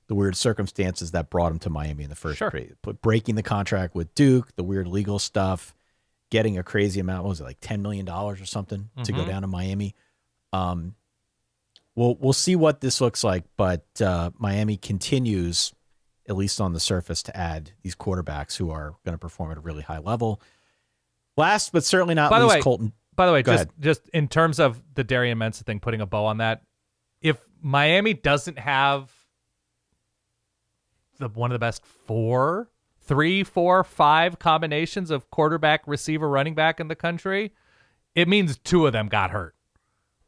the weird circumstances that brought him to Miami in the first place. Breaking the contract with Duke, the weird legal stuff, getting a crazy amount, what was it, like $10 million or something to go down to Miami. We'll see what this looks like, but Miami continues, at least on the surface, to add these quarterbacks who are going to perform at a really high level. Last but certainly not least, Colton. By the way, just in terms of the Darian Mensah thing, putting a bow on that, if Miami doesn't have one of the best 3, 4, 5 combinations of quarterback, receiver, running back in the country, it means 2 of them got hurt.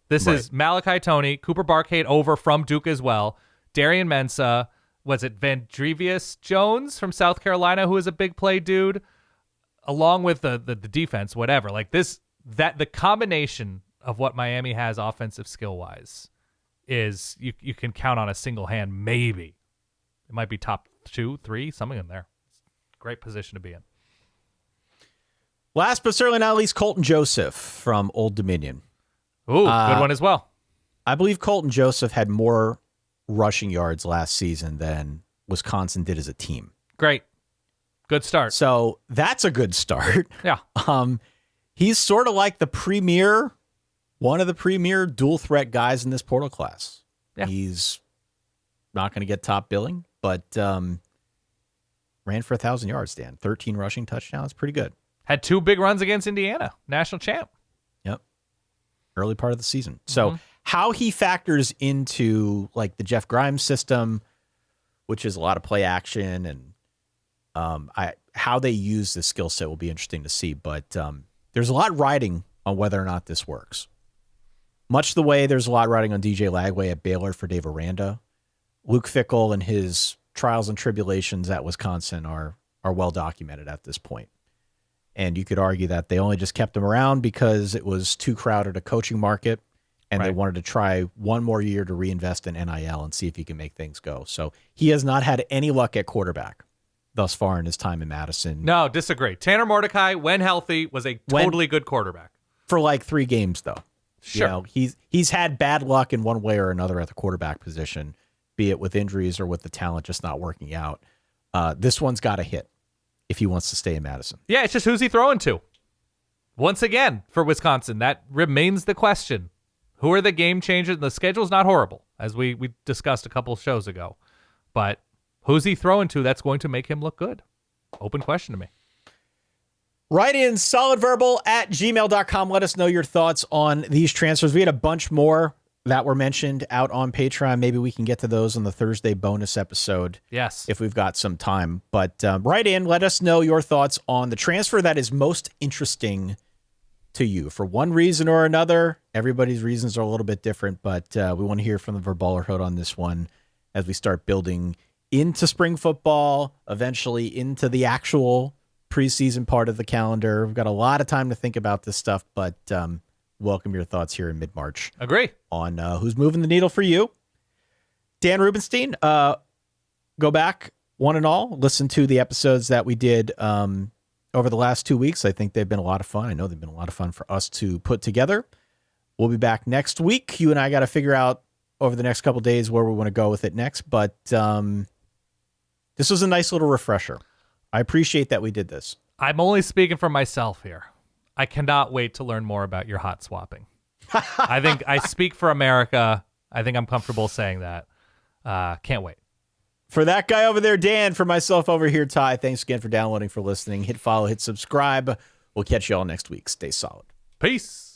This is Malachi Toney, Cooper Barkade over from Duke as well, Darian Mensah, was it Vandrevius Jones from South Carolina, who is a big play dude, along with the defense, whatever. Like the combination of what Miami has offensive skill-wise is you can count on a single hand, maybe. It might be top 2, 3, something in there. Great position to be in. Last but certainly not least, Colton Joseph from Old Dominion. Ooh, good one as well. I believe Colton Joseph had more rushing yards last season than Wisconsin did as a team. Great. Good start. So that's a good start. Yeah. He's sort of like one of the premier dual threat guys in this portal class. Yeah. He's not going to get top billing, but ran for 1,000 yards, Dan. 13 rushing touchdowns. Pretty good. Had 2 big runs against Indiana, national champ. Yep. Early part of the season. So how he factors into like the Jeff Grimes system, which is a lot of play action, and how they use this skill set will be interesting to see. But there's a lot riding on whether or not this works. Much the way there's a lot riding on DJ Lagway at Baylor for Dave Aranda. Luke Fickell and his trials and tribulations at Wisconsin are well documented at this point. And you could argue that they only just kept him around because it was too crowded a coaching market, and they wanted to try one more year to reinvest in NIL and see if he can make things go. So he has not had any luck at quarterback thus far in his time in Madison. No, disagree. Tanner Mordecai, when healthy, was a totally good quarterback. For like 3 games, though. Sure. You know, he's had bad luck in one way or another at the quarterback position, be it with injuries or with the talent just not working out. This one's got to hit if he wants to stay in Madison. Yeah, it's just who's he throwing to? Once again, for Wisconsin, that remains the question. Who are the game changers? The schedule's not horrible, as we discussed a couple shows ago. But who's he throwing to that's going to make him look good? open question to me. Write in solidverbal@gmail.com. Let us know your thoughts on these transfers. We had a bunch more that were mentioned out on Patreon. Maybe we can get to those on the Thursday bonus episode. Yes. If we've got some time. But write in. Let us know your thoughts on the transfer that is most interesting to you. For one reason or another, everybody's reasons are a little bit different, but we want to hear from the Verballerhood on this one as we start building into spring football, eventually into the actual preseason part of the calendar. We've got a lot of time to think about this stuff, but welcome your thoughts here in mid-March. Agree. On who's moving the needle for you. Dan Rubenstein, go back, one and all, listen to the episodes that we did over the last 2 weeks. I think they've been a lot of fun. I know they've been a lot of fun for us to put together. We'll be back next week. You and I got to figure out over the next couple of days where we want to go with it next, but this was a nice little refresher. I appreciate that we did this. I'm only speaking for myself here. I cannot wait to learn more about your hot swapping. I think I speak for America. I think I'm comfortable saying that. Can't wait. For that guy over there, Dan, for myself over here, Ty, thanks again for downloading, for listening. Hit follow, hit subscribe. We'll catch you all next week. Stay solid. Peace.